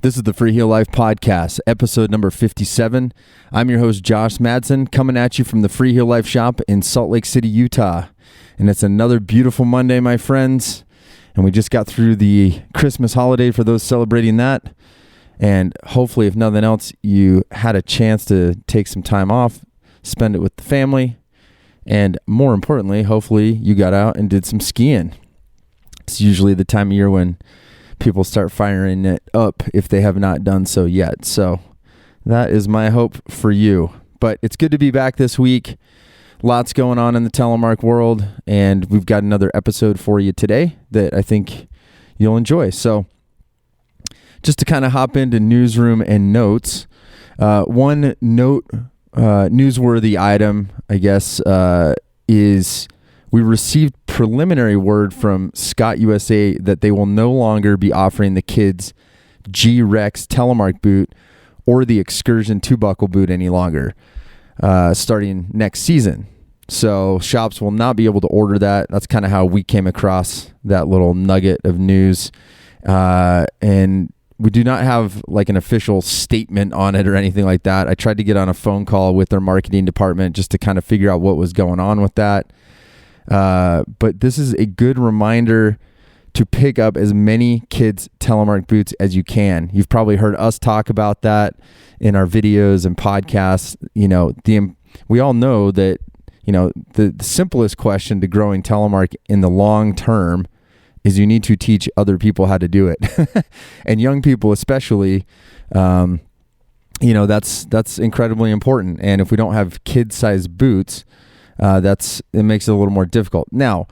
This is the Freeheel Life Podcast, episode number 57. I'm your host, Josh Madsen, coming at you from the Freeheel Life shop in Salt Lake City, Utah. And it's another beautiful Monday, my friends. And we just got through the Christmas holiday for those celebrating that. And hopefully, if nothing else, you had a chance to take some time off, spend it with the family. And more importantly, hopefully you got out and did some skiing. It's usually the time of year when people start firing it up if they have not done so yet. So that is my hope for you. But it's good to be back this week. Lots going on in the Telemark world, and we've got another episode for you today that I think you'll enjoy. So just to kind of hop into newsroom and notes, one note, newsworthy item, I guess, is we received preliminary word from Scott USA that they will no longer be offering the kids G-Rex Telemark boot or the Excursion 2-buckle boot any longer, starting next season. So shops will not be able to order that. That's kind of how we came across that little nugget of news. And we do not have like an official statement on it or anything like that. I tried to get on a phone call with their marketing department just to kind of figure out what was going on with that. But this is a good reminder to pick up as many kids' Telemark boots as you can. You've probably heard us talk about that in our videos and podcasts. You know, we all know that, you know, the simplest question to growing Telemark in the long term is you need to teach other people how to do it. And young people especially, you know, that's incredibly important. And if we don't have kid-sized boots, it makes it a little more difficult. Now,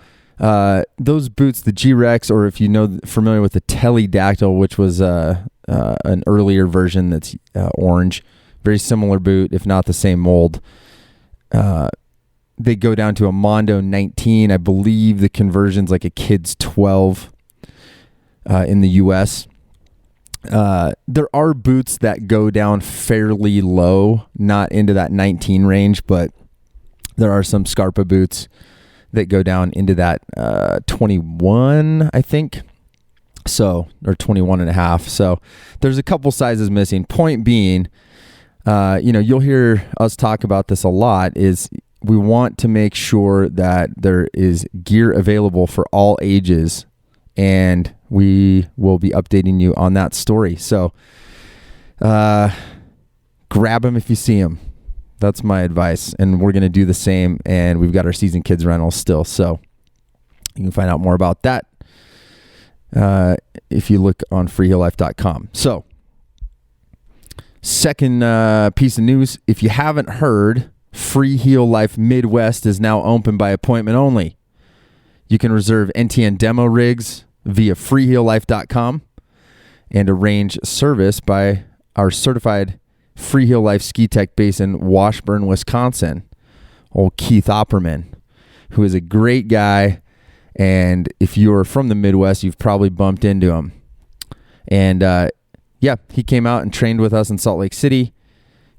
those boots, the G-Rex, or if you know, familiar with the Teledactyl, which was an earlier version that's orange, very similar boot, if not the same mold. They go down to a Mondo 19. I believe the conversion's like a kid's 12 in the U.S. There are boots that go down fairly low, not into that 19 range, but there are some Scarpa boots that go down into that 21, I think. So, or 21 and a half. So there's a couple sizes missing. Point being, you know, you'll hear us talk about this a lot, is we want to make sure that there is gear available for all ages, and we will be updating you on that story. So grab them if you see them. That's my advice, and we're going to do the same, and we've got our season kids rentals still, so you can find out more about that if you look on freeheellife.com. So, second piece of news, if you haven't heard, Freeheel Life Midwest is now open by appointment only. You can reserve NTN demo rigs via freeheellife.com and arrange service by our certified Freeheel Life Ski Tech base in Washburn, Wisconsin, old Keith Opperman, who is a great guy. And if you're from the Midwest, you've probably bumped into him. And yeah, he came out and trained with us in Salt Lake City,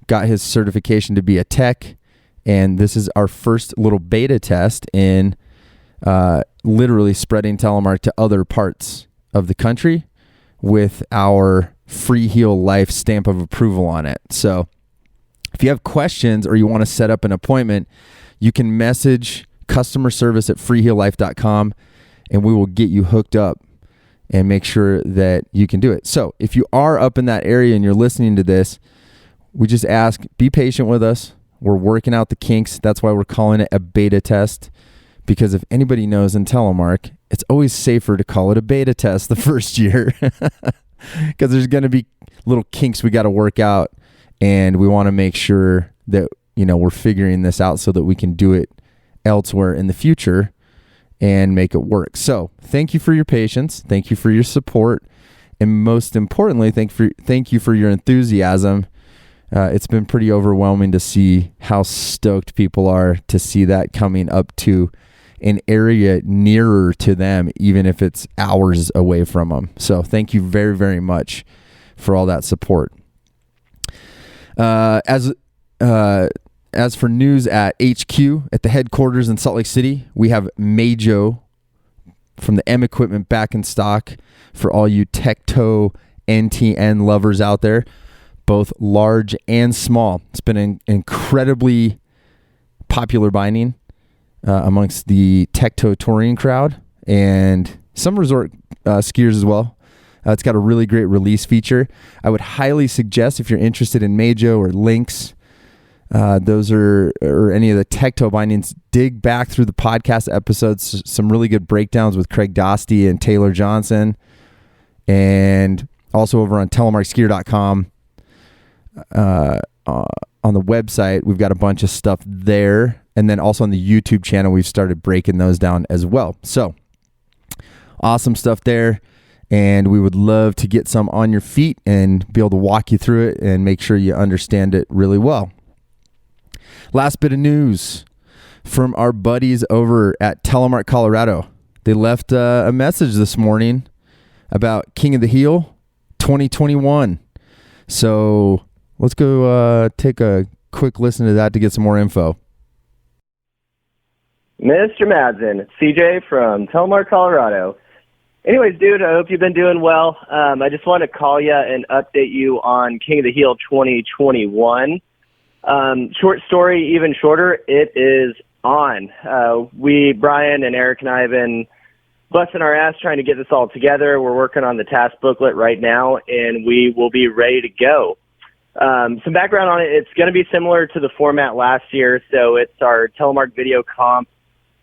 got his certification to be a tech. And this is our first little beta test in literally spreading Telemark to other parts of the country with our Freeheel Life stamp of approval on it. So if you have questions or you want to set up an appointment, you can message customer service at freeheellife.com and we will get you hooked up and make sure that you can do it. So if you are up in that area and you're listening to this, we just ask, be patient with us. We're working out the kinks. That's why we're calling it a beta test, because if anybody knows in Telemark, it's always safer to call it a beta test the first year. Because there's going to be little kinks we got to work out, and we want to make sure that, you know, we're figuring this out so that we can do it elsewhere in the future and make it work. So thank you for your patience. Thank you for your support. And most importantly, thank you for your enthusiasm. It's been pretty overwhelming to see how stoked people are to see that coming up to an area nearer to them, even if it's hours away from them. So thank you very, very much for all that support. As for news at HQ, at the headquarters in Salt Lake City, we have Majo from the M Equipment back in stock for all you tech toe NTN lovers out there, both large and small. It's been an incredibly popular binding amongst the Tecto touring crowd and some resort skiers as well. It's got a really great release feature. I would highly suggest, if you're interested in Majo or Lynx, or any of the Tecto bindings, dig back through the podcast episodes. Some really good breakdowns with Craig Dostie and Taylor Johnson, and also over on telemarkskier.com. On the website, we've got a bunch of stuff there, and then also on the YouTube channel, we've started breaking those down as well. So awesome stuff there, and we would love to get some on your feet and be able to walk you through it and make sure you understand it really well. Last bit of news from our buddies over at Telemark Colorado. They left a message this morning about King of the Heel 2021. So let's go take a quick listen to that to get some more info. Mr. Madsen, it's CJ from Telemark, Colorado. Anyways, dude, I hope you've been doing well. I just want to call you and update you on King of the Heel 2021. Short story, even shorter, it is on. Brian and Eric and I have been busting our ass trying to get this all together. We're working on the task booklet right now, and we will be ready to go. Some background on it, it's going to be similar to the format last year, so it's our Telemark video comp.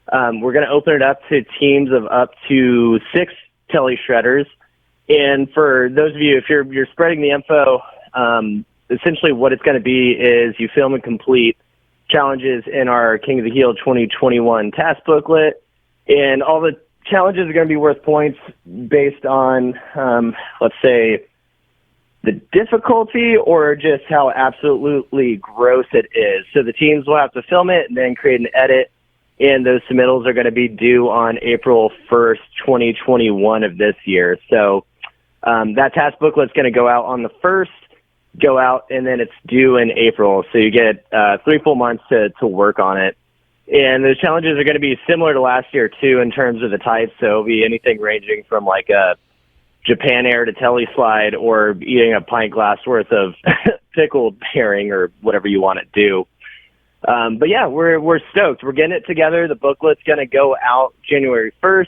We're going to open it up to teams of up to 6 tele shredders. And for those of you, if you're spreading the info, essentially what it's going to be is you film and complete challenges in our King of the Heel 2021 task booklet, and all the challenges are going to be worth points based on, let's say, the difficulty or just how absolutely gross it is. So the teams will have to film it and then create an edit, and those submittals are going to be due on April 1st, 2021 of this year. So that task booklet's going to go out on the 1st, and then it's due in April. So you get 3 full months to work on it. And those challenges are going to be similar to last year, too, in terms of the types. So it'll be anything ranging from like a Japan Air to teleslide or eating a pint glass worth of pickled herring or whatever you want to do. But yeah, we're stoked. We're getting it together. The booklet's going to go out January 1st.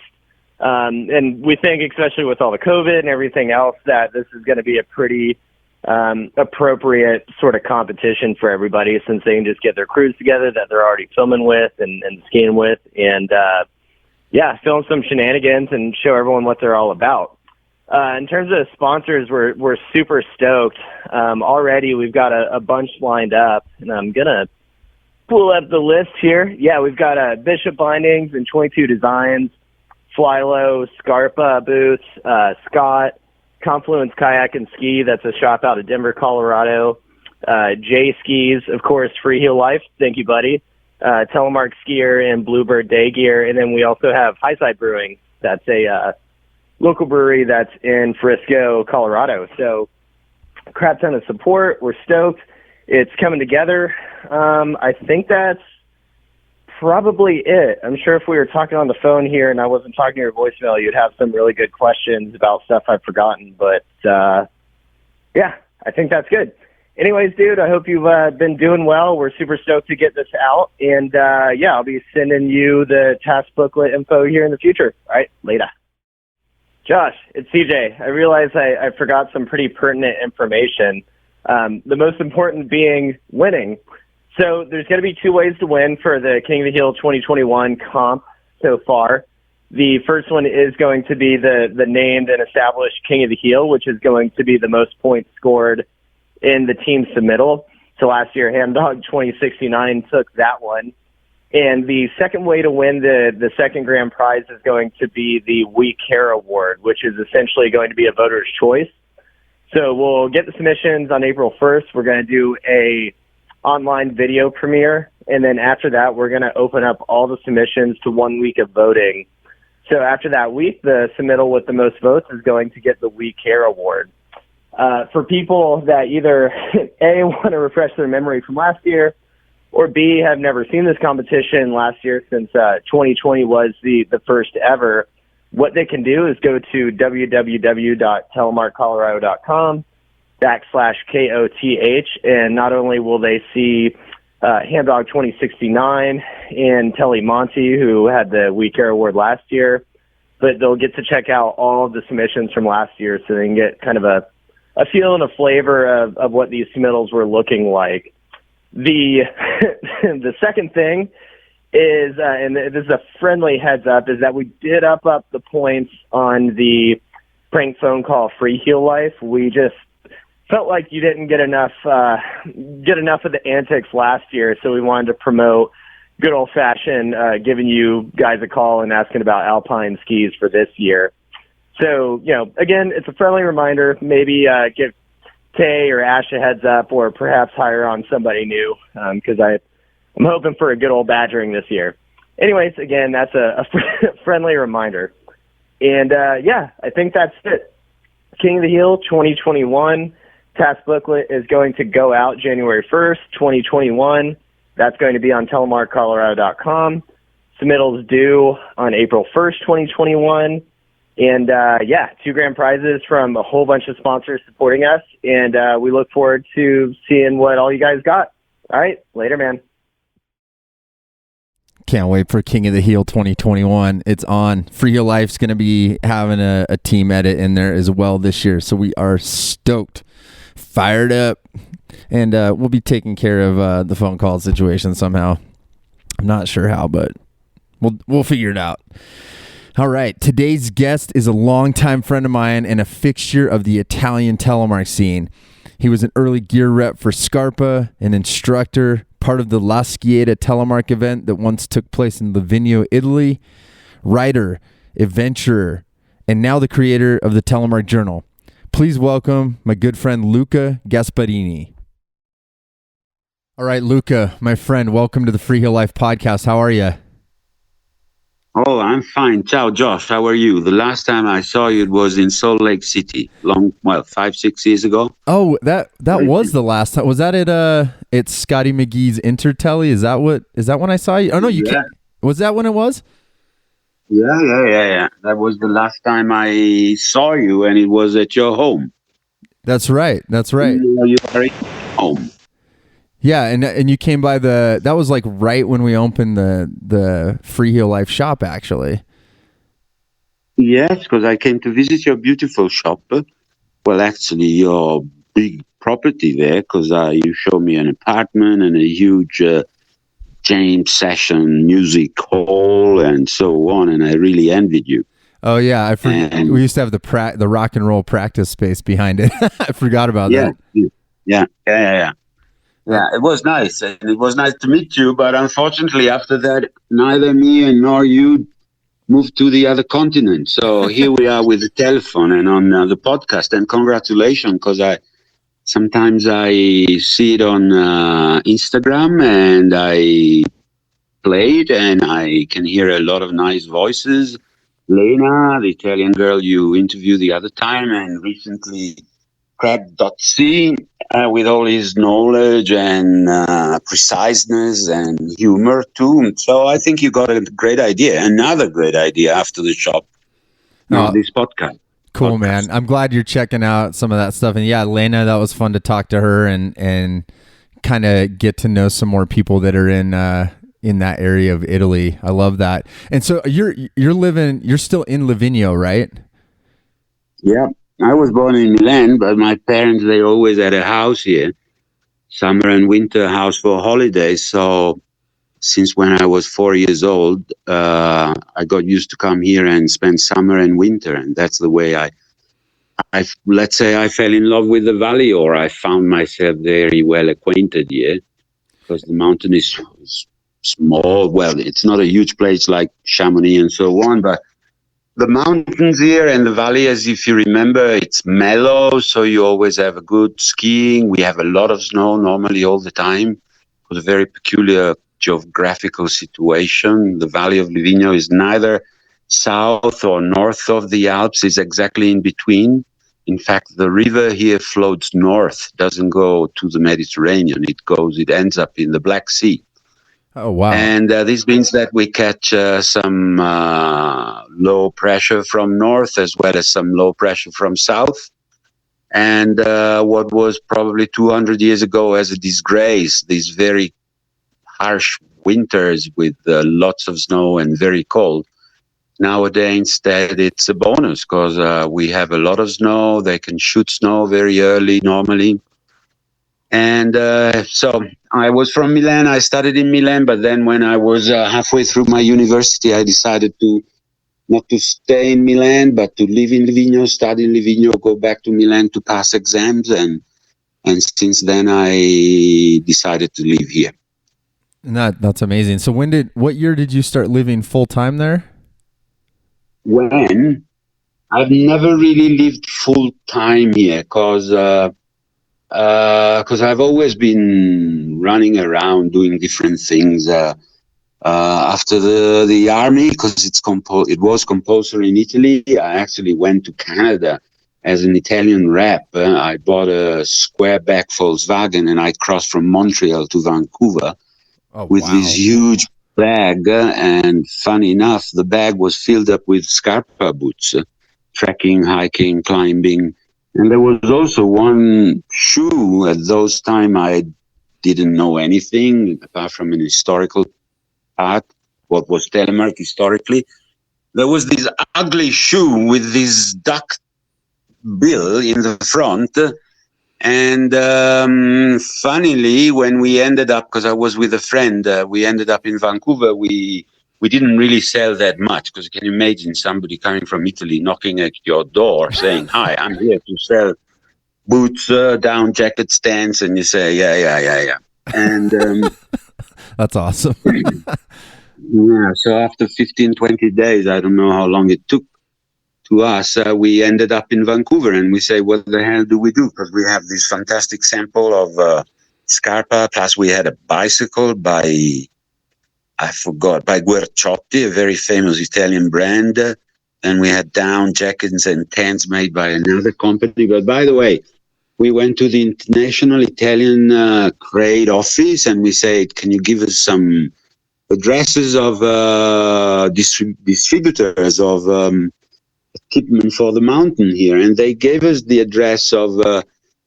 And we think, especially with all the COVID and everything else, that this is going to be a pretty appropriate sort of competition for everybody, since they can just get their crews together that they're already filming with and skiing with, and film some shenanigans and show everyone what they're all about. In terms of sponsors, we're super stoked. Already we've got a bunch lined up, and I'm gonna pull up the list here. Yeah, we've got Bishop Bindings and 22 Designs, Flylow, Scarpa Boots, Scott, Confluence Kayak and Ski, that's a shop out of Denver, Colorado, J Skis, of course, Freeheel Life, thank you, buddy, Telemark Skier and Bluebird Day Gear, and then we also have Highside Brewing. That's a local brewery that's in Frisco, Colorado. So crap ton of support. We're stoked. It's coming together. I think that's probably it. I'm sure if we were talking on the phone here and I wasn't talking to your voicemail, you'd have some really good questions about stuff I've forgotten. But, yeah, I think that's good. Anyways, dude, I hope you've been doing well. We're super stoked to get this out. And, yeah, I'll be sending you the task booklet info here in the future. All right, later. Josh, it's CJ. I realize I forgot some pretty pertinent information, the most important being winning. So there's going to be 2 ways to win for the King of the Heel 2021 comp so far. The first one is going to be the named and established King of the Heel, which is going to be the most points scored in the team submittal. So last year, Ham Dog 2069 took that one. And the second way to win the second grand prize is going to be the We Care Award, which is essentially going to be a voter's choice. So we'll get the submissions on April 1st. We're going to do a online video premiere, and then after that, we're going to open up all the submissions to 1 week of voting. So after that week, the submittal with the most votes is going to get the We Care Award. For people that either, A, want to refresh their memory from last year, or B, have never seen this competition last year since 2020 was the first ever, what they can do is go to www.telemarkcolorado.com/KOTH, and not only will they see Hamdog 2069 and Telemonte, who had the We Care Award last year, but they'll get to check out all of the submissions from last year so they can get kind of a feel and a flavor of what these submittals were looking like. The the second thing is, and this is a friendly heads up, is that we did up the points on the prank phone call Freeheel Life. We just felt like you didn't get enough of the antics last year, so we wanted to promote good old-fashioned giving you guys a call and asking about alpine skis for this year. So, again, it's a friendly reminder. Maybe give Tay or Ash a heads up, or perhaps hire on somebody new, because I'm hoping for a good old badgering this year. Anyways, again, that's a friendly reminder. And, I think that's it. King of the Heel 2021 task booklet is going to go out January 1st, 2021. That's going to be on telemarkcolorado.com. Submittals due on April 1st, 2021. And, $2 grand prizes from a whole bunch of sponsors supporting us. And we look forward to seeing what all you guys got. All right. Later, man. Can't wait for King of the Heel 2021. It's on. Freeheel Life's going to be having a team edit in there as well this year. So we are stoked, fired up, and we'll be taking care of the phone call situation somehow. I'm not sure how, but we'll figure it out. All right. Today's guest is a longtime friend of mine and a fixture of the Italian Telemark scene. He was an early gear rep for Scarpa, an instructor, part of the Skieda Telemark event that once took place in Livignio, Italy, writer, adventurer, and now the creator of the Telemark Journal. Please welcome my good friend Luca Gasparini. All right, Luca, my friend, welcome to the Freeheel Life podcast. How are you? Oh, I'm fine. Ciao, Josh. How are you? The last time I saw you, it was in Salt Lake City, 5-6 years ago. Oh, that was the last time. Was that at Scotty McGee's Intertelly? Is that when I saw you? Oh no, you can't. Was that when it was? Yeah. That was the last time I saw you, and it was at your home. That's right. You are at home. Yeah, and you came by that was like right when we opened the Freeheel Life shop, actually. Yes, because I came to visit your beautiful shop. Well, actually, your big property there, because you showed me an apartment and a huge jam session music hall and so on, and I really envied you. Oh yeah, we used to have the rock and roll practice space behind it. I forgot about that. Yeah. Yeah, it was nice, and it was nice to meet you, but unfortunately after that, neither me nor you moved to the other continent. So here we are with the telephone and on the podcast, and congratulations, because sometimes I see it on Instagram, and I play it, and I can hear a lot of nice voices. Lena, the Italian girl you interviewed the other time, and recently Crab.c, with all his knowledge and preciseness and humor too. So I think you got a great idea, another great idea after the shop. This podcast. Cool, man. I'm glad you're checking out some of that stuff. And yeah, Lena, that was fun to talk to her and kind of get to know some more people that are in that area of Italy. I love that. And so you're still in Livignio, right? Yeah. I was born in Milan, but my parents, they always had a house here, summer and winter house for holidays. So since when I was 4 years old, I got used to come here and spend summer and winter. And that's the way let's say I fell in love with the valley, or I found myself very well acquainted here, because the mountain is small. Well, it's not a huge place like Chamonix and so on, but the mountains here and the valley, as if you remember, it's mellow, so you always have a good skiing. We have a lot of snow normally all the time. It was a very peculiar geographical situation. The valley of Livignio is neither south or north of the Alps, it's exactly in between. In fact, the river here flows north, doesn't go to the Mediterranean. It ends up in the Black Sea. Oh, wow. And this means that we catch some low pressure from north as well as some low pressure from south. And what was probably 200 years ago as a disgrace, these very harsh winters with lots of snow and very cold. Nowadays, instead, it's a bonus because we have a lot of snow. They can shoot snow very early normally. And so I was from Milan. I studied in Milan, but then when I was halfway through my university, I decided to not to stay in Milan, but to live in Livignio, study in Livignio, go back to Milan to pass exams. And since then, I decided to live here. And that's amazing. So what year did you start living full time there? When I've never really lived full time here because I've always been running around doing different things. After the army, because it was compulsory in Italy, I actually went to Canada as an Italian rep. I bought a square-back Volkswagen and I crossed from Montreal to Vancouver with this huge bag. And funny enough, the bag was filled up with Scarpa boots, trekking, hiking, climbing. And there was also one shoe. At those time, I didn't know anything apart from an historical part, what was Telemark historically. There was this ugly shoe with this duck bill in the front. And funnily, when we ended up, because I was with a friend, we ended up in Vancouver, we didn't really sell that much, because you can imagine somebody coming from Italy knocking at your door saying, "Hi, I'm here to sell boots, down jacket stands," and you say, yeah. And that's awesome. yeah, so after 15, 20 days, I don't know how long it took to us, we ended up in Vancouver, and we say, what the hell do we do? Because we have this fantastic sample of Scarpa, plus we had a bicycle by Guerciotti, a very famous Italian brand, and we had down jackets and tents made by another company. But by the way, we went to the International Italian Trade Office, and we said, can you give us some addresses of distributors of equipment for the mountain here? And they gave us the address of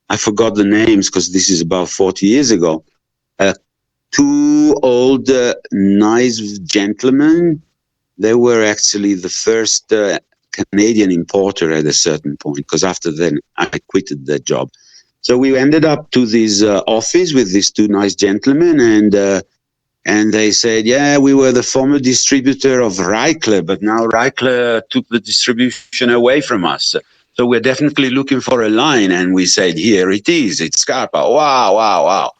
I forgot the names because this is about 40 years ago, two old nice gentlemen. They were actually the first Canadian importer at a certain point, because after then I quitted that job. So we ended up to this office with these two nice gentlemen, and they said, yeah, we were the former distributor of Reichler, but now Reichler took the distribution away from us. So we're definitely looking for a line. And we said, here it is, it's Scarpa. Wow.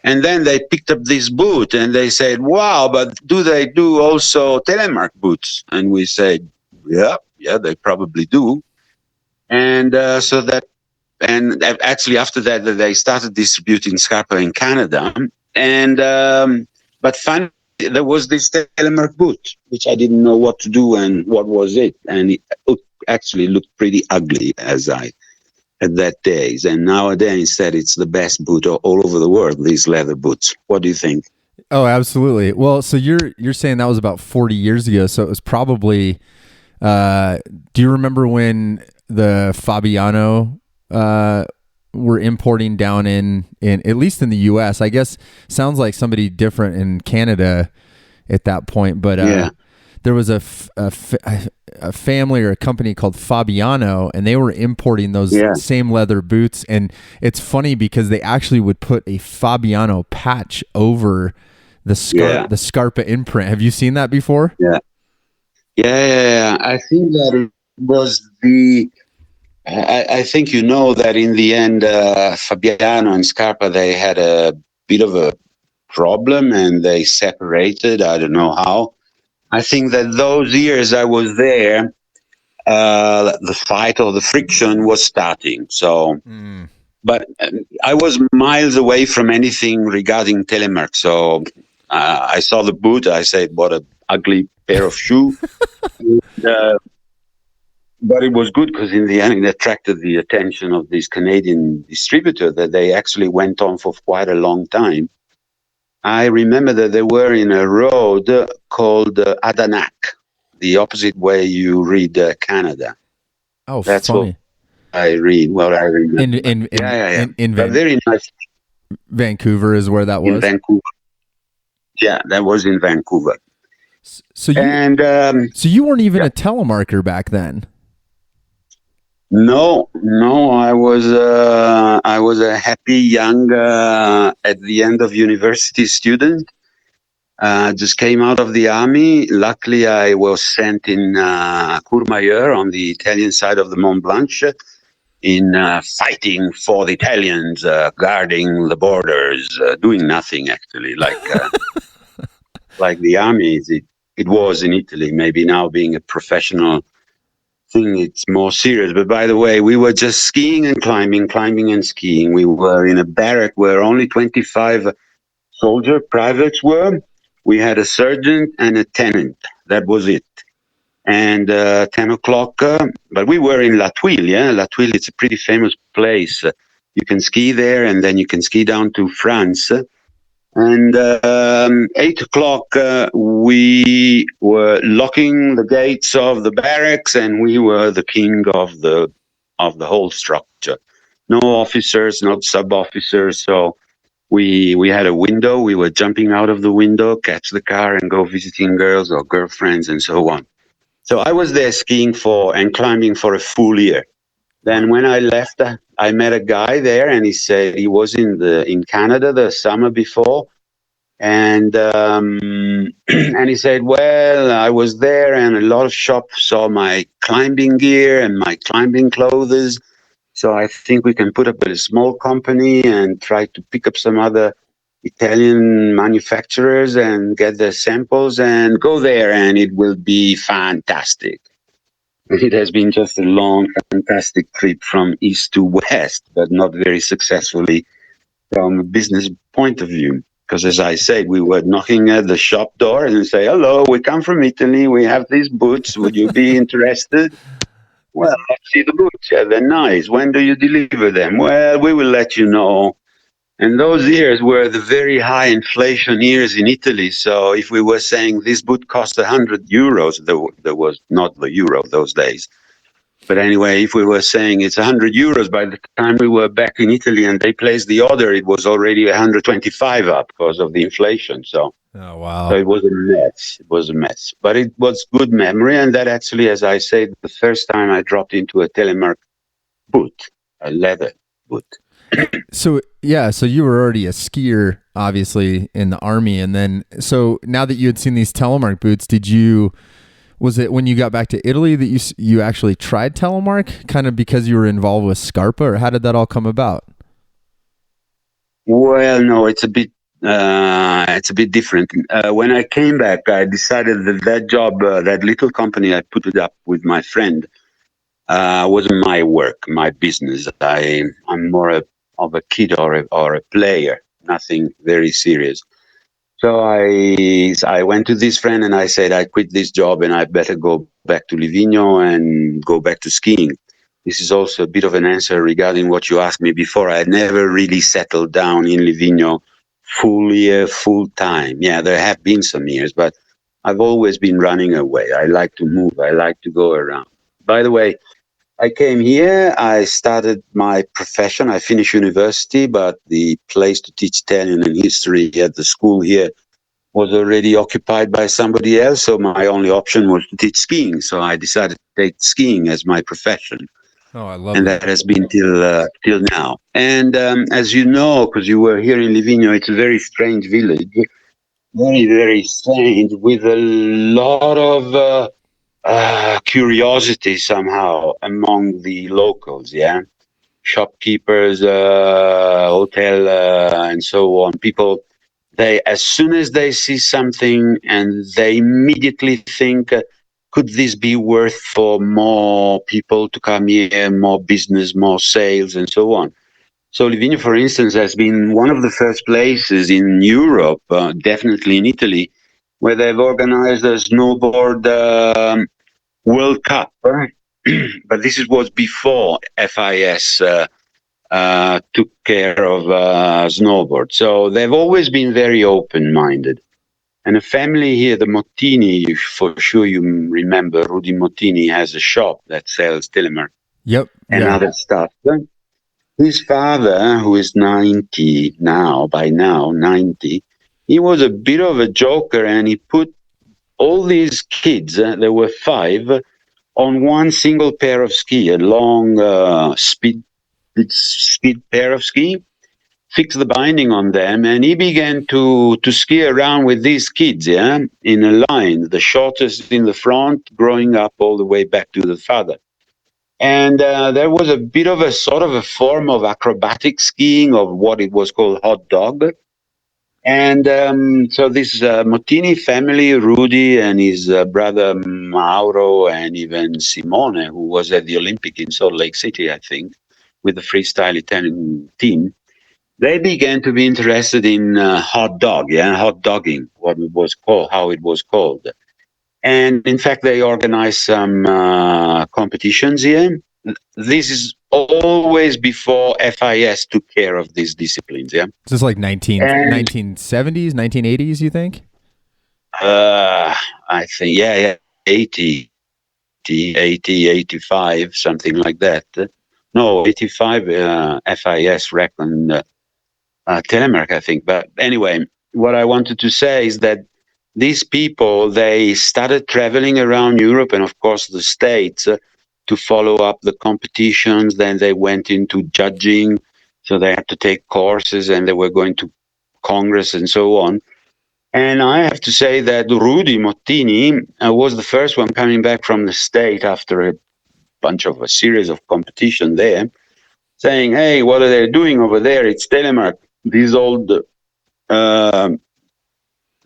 And then they picked up this boot and they said, wow, but do they do also Telemark boots? And we said, yeah, they probably do. And and actually after that, they started distributing Scarpa in Canada. And but finally, there was this Telemark boot, which I didn't know what to do and what was it. And it actually looked pretty ugly at that days. And nowadays, instead, it's the best boot all over the world, these leather boots. What do you think? Oh, absolutely. Well, so you're saying that was about 40 years ago. So it was probably, do you remember when the Fabiano were importing down in at least in the US? I guess sounds like somebody different in Canada at that point, but there was a family or a company called Fabiano, and they were importing those same leather boots. And it's funny because they actually would put a Fabiano patch over the Scarpa imprint. Have you seen that before? Yeah. I think that it was I think you know that in the end, Fabiano and Scarpa, they had a bit of a problem and they separated. I don't know how. I think that those years I was there, the fight or the friction was starting. So, but I was miles away from anything regarding Telemark. So I saw the boot. I said, what an ugly pair of shoes. But it was good because in the end it attracted the attention of this Canadian distributor that they actually went on for quite a long time. I remember that they were in a road called Adanak, the opposite way you read Canada. Oh, That's funny. I remember. In But very nice. Vancouver is where that In was. Vancouver. Yeah, that was in Vancouver. So you weren't even a telemarker back then. No, I was a happy young at the end of university student. Just came out of the army. Luckily, I was sent in Courmayeur on the Italian side of the Mont Blanc in fighting for the Italians, guarding the borders, doing nothing actually, like the army. It was in Italy. Maybe now being a professional thing, it's more serious. But by the way, we were just skiing and climbing and skiing. We were in a barrack where only 25 soldier privates were. We had a sergeant and a tenant. That was it. And 10 o'clock, but we were in La Tuile. Yeah? La Tuile, it's a pretty famous place. You can ski there, and then you can ski down to France. And 8 o'clock, we were locking the gates of the barracks, and we were the king of the whole structure. No officers, no sub-officers. So we had a window. We were jumping out of the window, catch the car, and go visiting girls or girlfriends, and so on. So I was there skiing and climbing for a full year. Then when I left, I met a guy there, and he said he was in Canada the summer before, and and he said, well, I was there, and a lot of shops saw my climbing gear and my climbing clothes, so I think we can put up a small company and try to pick up some other Italian manufacturers and get their samples and go there, and it will be fantastic. It has been just a long, fantastic trip from east to west, but not very successfully from a business point of view. Because as I said, we were knocking at the shop door and say, hello, we come from Italy. We have these boots. Would you be interested? Well, let's see the boots. Yeah, they're nice. When do you deliver them? Well, we will let you know. And those years were the very high inflation years in Italy. So if we were saying this boot cost 100 euros, there was not the euro those days. But anyway, if we were saying it's 100 euros, by the time we were back in Italy and they placed the order, it was already 125 up because of the inflation. So, oh, wow. So it was a mess. It was a mess. But it was good memory. And that actually, as I said, the first time I dropped into a Telemark boot, a leather boot. So you were already a skier, obviously, in the army, and then so now that you had seen these Telemark boots, was it when you got back to Italy that you actually tried Telemark, kind of because you were involved with Scarpa, or how did that all come about? Well, no, it's a bit different. When I came back, I decided that job, that little company I put it up with my friend, wasn't my work, my business. I'm more of a kid or a player, nothing very serious. So I went to this friend and I said, I quit this job and I better go back to Livignio and go back to skiing. This is also a bit of an answer regarding what you asked me before. I had never really settled down in Livignio full time. Yeah, there have been some years, but I've always been running away. I like to move. I like to go around. By the way, I came here, I started my profession, I finished university, but the place to teach Italian and history at the school here was already occupied by somebody else, so my only option was to teach skiing. So I decided to take skiing as my profession. Oh, I love and that has been till now. And as you know, because you were here in Livignio, it's a very strange village, very, very strange, with a lot of curiosity somehow among the locals, yeah? Shopkeepers, hotel, and so on. People, as soon as they see something and they immediately think, could this be worth for more people to come here, more business, more sales, and so on. So Livignio, for instance, has been one of the first places in Europe, definitely in Italy, where they've organized a snowboard World Cup, but this was before FIS took care of snowboard. So they've always been very open-minded. And a family here, the Mottini, for sure you remember, Rudy Mottini has a shop that sells Telemark Yep. and Yeah. other stuff. His father, who is 90 now, by now 90, he was a bit of a joker, and he put all these kids, there were 5, on one single pair of ski, a long speed pair of ski, fixed the binding on them, and he began to ski around with these kids, yeah, in a line, the shortest in the front, growing up all the way back to the father. And there was a bit of a sort of a form of acrobatic skiing of what it was called hot dog. And so this Mottini family, Rudy and his brother Mauro and even Simone, who was at the Olympic in Salt Lake City, I think, with the freestyle Italian team, they began to be interested in hot dogging, what it was called, how it was called. And in fact, they organized some competitions here. This is always before FIS took care of these disciplines, yeah? Is this like 1970s, 1980s, you think? I think, yeah, 80, 85, something like that. No, 85 FIS reckoned Telemark, I think. But anyway, what I wanted to say is that these people, they started traveling around Europe and, of course, the States to follow up the competitions. Then they went into judging. So they had to take courses and they were going to Congress and so on. And I have to say that Rudy Mottini was the first one coming back from the State after a series of competition there, saying, hey, what are they doing over there? It's Telemark, these old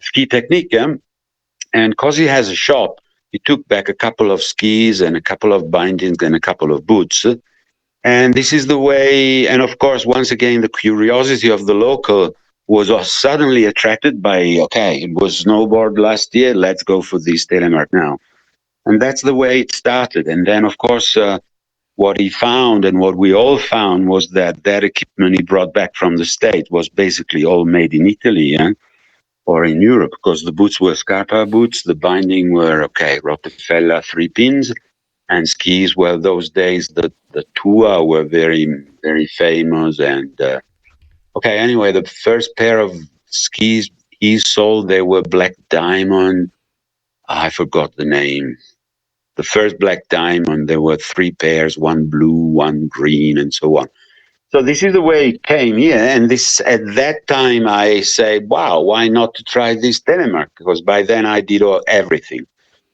ski technique. And because he has a shop, he took back a couple of skis and a couple of bindings and a couple of boots. And this is the way, and of course, once again, the curiosity of the local was suddenly attracted by, okay, it was snowboard last year, let's go for this Telemark now. And that's the way it started. And then, of course, what he found and what we all found was that equipment he brought back from the States was basically all made in Italy, or in Europe, because the boots were Scarpa boots, the binding were, Rotafella 3 pins, and skis, well, those days, the Tua were very, very famous. And, anyway, the first pair of skis he sold, they were Black Diamond. I forgot the name. The first Black Diamond, there were 3 pairs, one blue, one green, and so on. So this is the way it came here. And this, at that time, I say, wow, why not to try this Telemark? Because by then I did everything.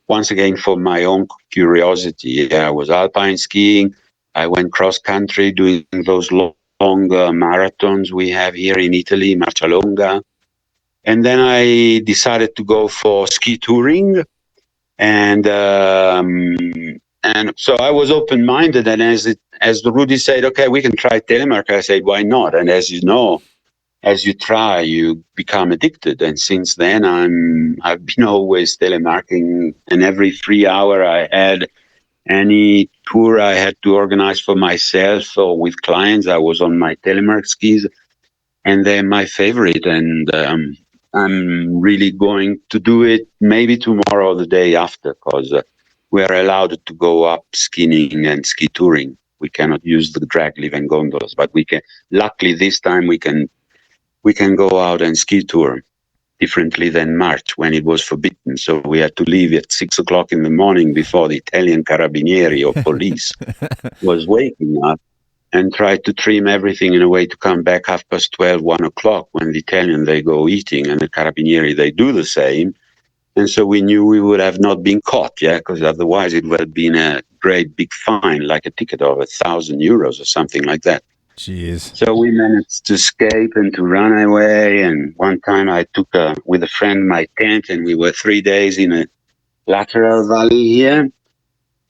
Once again, for my own curiosity. I was alpine skiing. I went cross country doing those long marathons we have here in Italy, Marcia Longa. And then I decided to go for ski touring. And so I was open-minded, and as the Rudy said, okay, we can try Telemark. I said, why not? And as you know, as you try, you become addicted. And since then, I've been always telemarking. And every free hour I had, any tour I had to organize for myself or with clients, I was on my Telemark skis, and they're my favorite. And I'm really going to do it maybe tomorrow or the day after, because we are allowed to go up skiing and ski touring. We cannot use the drag lift and gondolas, but we can. Luckily, this time we can go out and ski tour differently than March when it was forbidden. So we had to leave at 6 o'clock in the morning before the Italian Carabinieri or police was waking up, and tried to trim everything in a way to come back 12:30, 1 o'clock when the Italian, they go eating, and the Carabinieri, they do the same. And so we knew we would have not been caught, because otherwise it would have been a great big fine, like a ticket of €1,000 or something like that. Jeez. So we managed to escape and to run away. And one time I took with a friend my tent, and we were 3 days in a lateral valley here.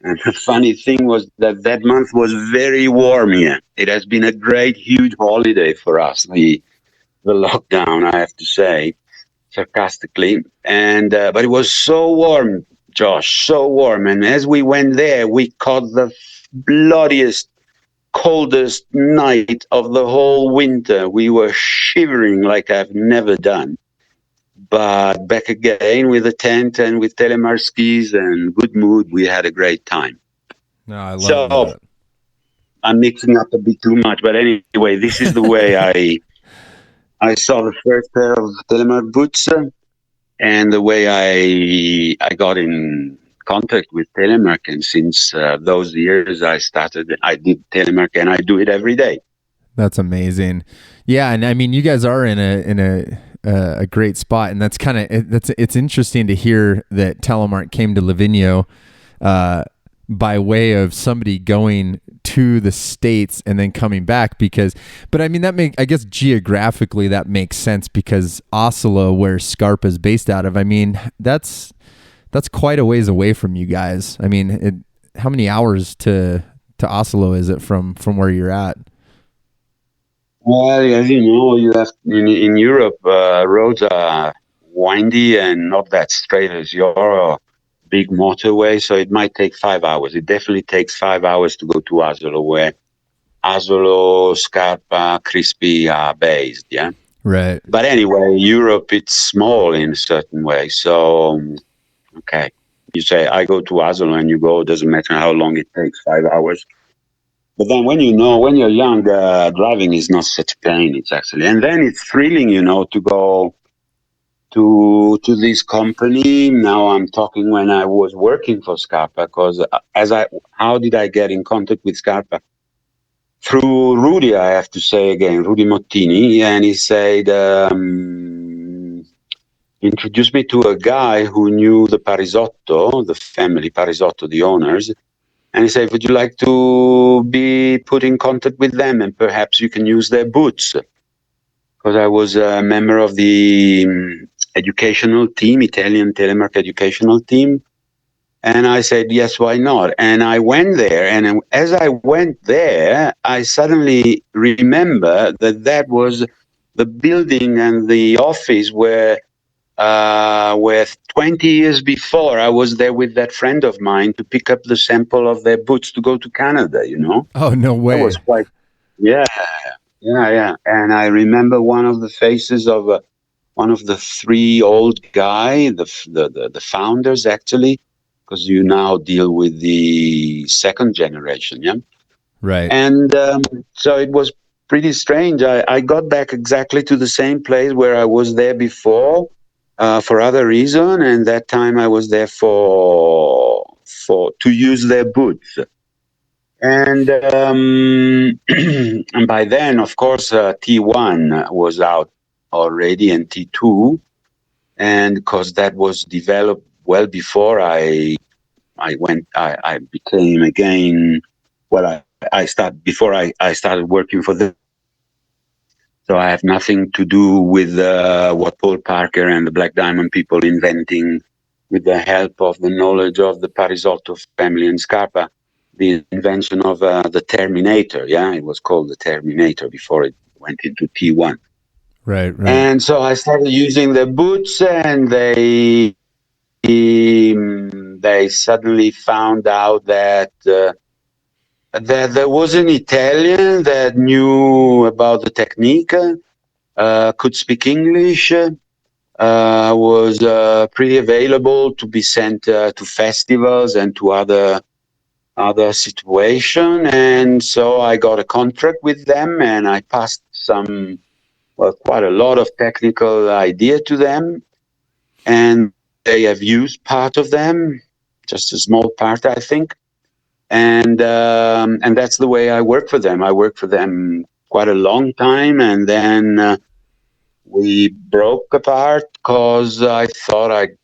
And the funny thing was that month was very warm here. It has been a great, huge holiday for us, the lockdown, I have to say, sarcastically. And but it was so warm, Josh, so warm. And as we went there, we caught the bloodiest coldest night of the whole winter. We were shivering like I've never done. But back again with a tent and with Telemark skis and good mood, we had a great time. No, I love that. I'm mixing up a bit too much, but anyway, this is the way I saw the first pair of Telemark boots, and the way I got in contact with Telemark. And since those years, I did Telemark, and I do it every day. That's amazing. Yeah, and I mean, you guys are in a great spot, and that's kind of it's interesting to hear that Telemark came to Livignio by way of somebody going to the States and then coming back, but I mean, I guess geographically that makes sense, because Oslo, where Scarpa is based out of, I mean, that's quite a ways away from you guys. I mean, how many hours to Oslo is it from where you're at? Well, as you know, you have in Europe, roads are windy and not that straight as your big motorway, so it might take 5 hours. It definitely takes 5 hours to go to Oslo, where Oslo, Scarpa, Crispy are based, yeah? Right. But anyway, Europe, it's small in a certain way, so, okay. You say, I go to Oslo, and you go, it doesn't matter how long it takes, 5 hours. But then when you're young, driving is not such pain, it's actually, and then it's thrilling, to go to this company. Now I'm talking when I was working for Scarpa, because how did I get in contact with Scarpa? Through Rudy, I have to say again, Rudy Mottini, and he said, introduced me to a guy who knew the Parisotto, the family Parisotto, the owners, and he said, would you like to be put in contact with them, and perhaps you can use their boots? Because I was a member of the educational team, Italian Telemark educational team. And I said, yes, why not? And I went there. And as I went there, I suddenly remember that was the building and the office where 20 years before I was there with that friend of mine to pick up the sample of their boots to go to Canada, Oh, no way. That was quite, yeah. And I remember one of the faces of one of the three old guy, the founders actually, because you now deal with the second generation, yeah? Right. And so it was pretty strange. I got back exactly to the same place where I was there before for other reason, and that time I was there for to use their boots. And and by then, of course, T1 was out already, and T2, and because that was developed well before I became again. Well, I started working for them. So I have nothing to do with what Paul Parker and the Black Diamond people inventing, with the help of the knowledge of the Parisotto family and Scarpa, the invention of the Terminator. Yeah, it was called the Terminator before it went into T1. Right. And so I started using the boots, and they suddenly found out that there was an Italian that knew about the technique, could speak English, was pretty available to be sent to festivals and to other situations. And so I got a contract with them, and I passed quite a lot of technical idea to them. And they have used part of them, just a small part, I think. And that's the way I work for them. I worked for them quite a long time, and then we broke apart because I thought I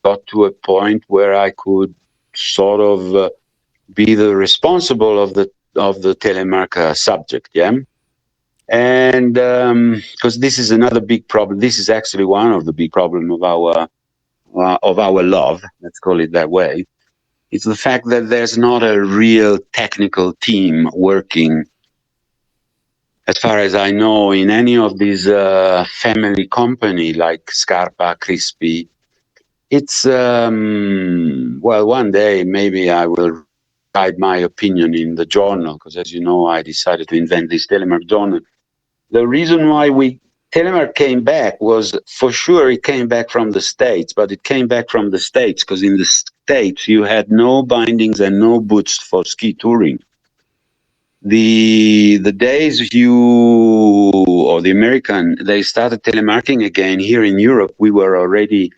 got to a point where I could sort of be the responsible of the Telemark subject, yeah. And because this is another big problem. This is actually one of the big problems of our love. Let's call it that way. It's the fact that there's not a real technical team working, as far as I know, in any of these family company like Scarpa, Crispy. It's, one day maybe I will write my opinion in the journal, because as you know, I decided to invent this Telemark Journal. The reason why Telemark came back was, for sure, it came back from the States, but it came back from the States because in the States you had no bindings and no boots for ski touring. The days the American, they started telemarking again here in Europe, we were already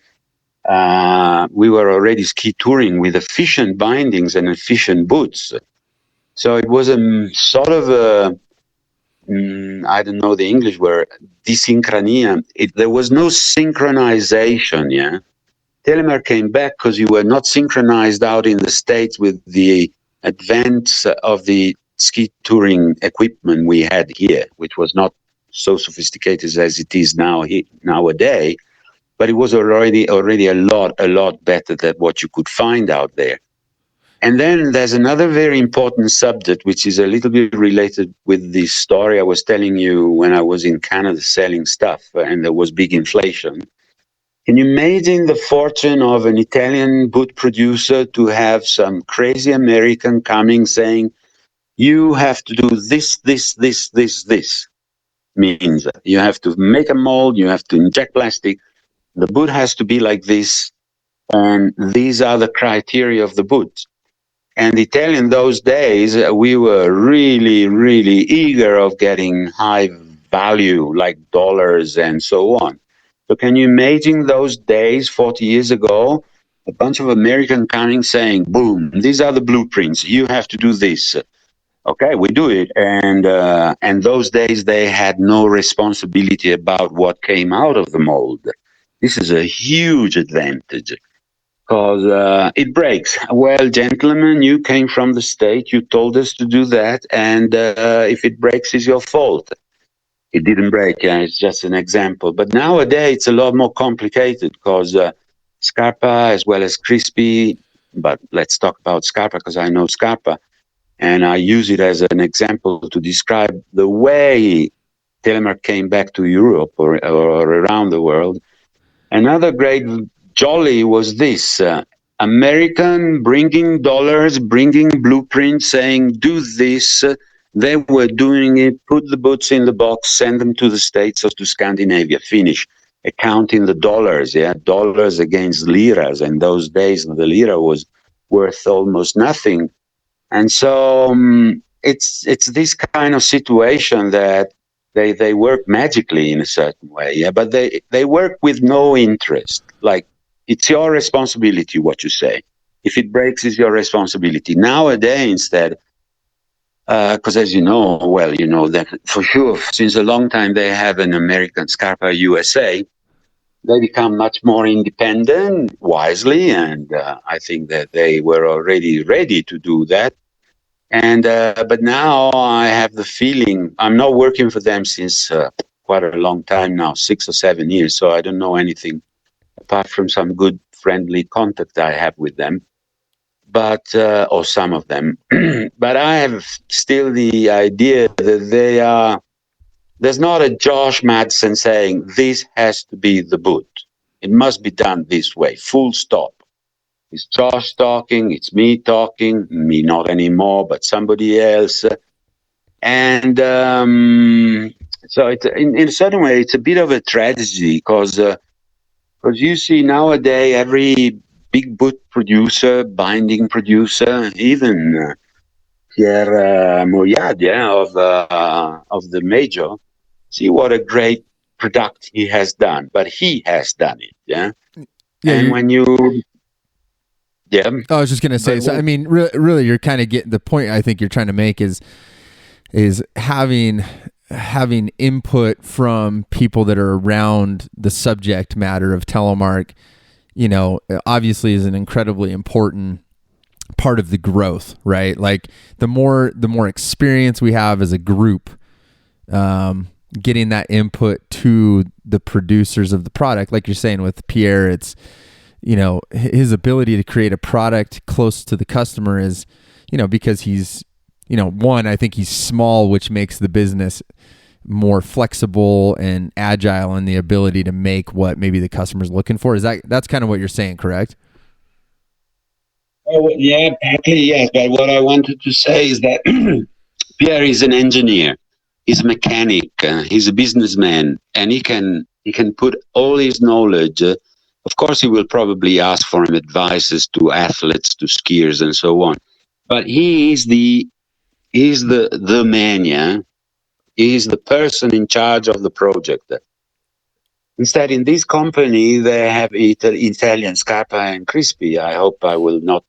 ski touring with efficient bindings and efficient boots. So it was a sort of a, I don't know the English word, disincronia. There was no synchronization, yeah. Telemark came back because you were not synchronized out in the States with the advance of the ski touring equipment we had here, which was not so sophisticated as it is nowadays, but it was already a lot better than what you could find out there. And then there's another very important subject, which is a little bit related with the story I was telling you when I was in Canada selling stuff and there was big inflation. Can you imagine the fortune of an Italian boot producer to have some crazy American coming saying, you have to do this. Means you have to make a mold, you have to inject plastic, the boot has to be like this, and these are the criteria of the boot. And Italian those days, we were really, really eager of getting high value, like dollars and so on. So can you imagine those days 40 years ago, a bunch of Americans coming saying, boom, these are the blueprints, you have to do this. Okay, we do it. And those days they had no responsibility about what came out of the mold. This is a huge advantage. Because it breaks. Well, gentlemen, you came from the state, you told us to do that, and if it breaks, it's your fault. It didn't break, it's just an example. But nowadays, it's a lot more complicated because Scarpa as well as Crispy, but let's talk about Scarpa because I know Scarpa, and I use it as an example to describe the way Telemark came back to Europe or around the world. Another great jolly was this, American bringing dollars, bringing blueprints, saying, do this. They were doing it, put the boots in the box, send them to the States or to Scandinavia, finish. Accounting the dollars, dollars against liras. And those days, the lira was worth almost nothing. And so it's this kind of situation that they work magically in a certain way, but they work with no interest. Like, it's your responsibility what you say. If it breaks, it's your responsibility. Nowadays, instead, because as you know that for sure, since a long time they have an American Scarpa USA, they become much more independent, wisely, and I think that they were already ready to do that. And but now I have the feeling, I'm not working for them since quite a long time now, 6 or 7 years, so I don't know anything apart from some good friendly contact I have with them, but or some of them. But I have still the idea that there's not a Josh Madsen saying this has to be the boot. It must be done this way, full stop. It's Josh talking, it's me talking, me not anymore, but somebody else. And so it's, in a certain way, it's a bit of a tragedy because you see nowadays every big boot producer, binding producer, even Pierre Moyad, of the major, see what a great product he has done. But he has done it, and when you... Yeah. I was just going to say, so I mean, really, you're kind of getting the point I think you're trying to make is having input from people that are around the subject matter of telemark, obviously is an incredibly important part of the growth, right? Like the more experience we have as a group, getting that input to the producers of the product, like you're saying with Pierre, it's, his ability to create a product close to the customer is, because he's, one, I think he's small, which makes the business more flexible and agile in the ability to make what maybe the customer's looking for. That's kind of what you're saying, correct? Oh, yeah, partly yes. But what I wanted to say is that Pierre is an engineer. He's a mechanic. He's a businessman, and he can put all his knowledge. Of course, he will probably ask for him advices to athletes, to skiers, and so on. But he's the man. Yeah, he's the person in charge of the project. Instead, in this company, they have Italian Scarpa and Crispy. I hope I will not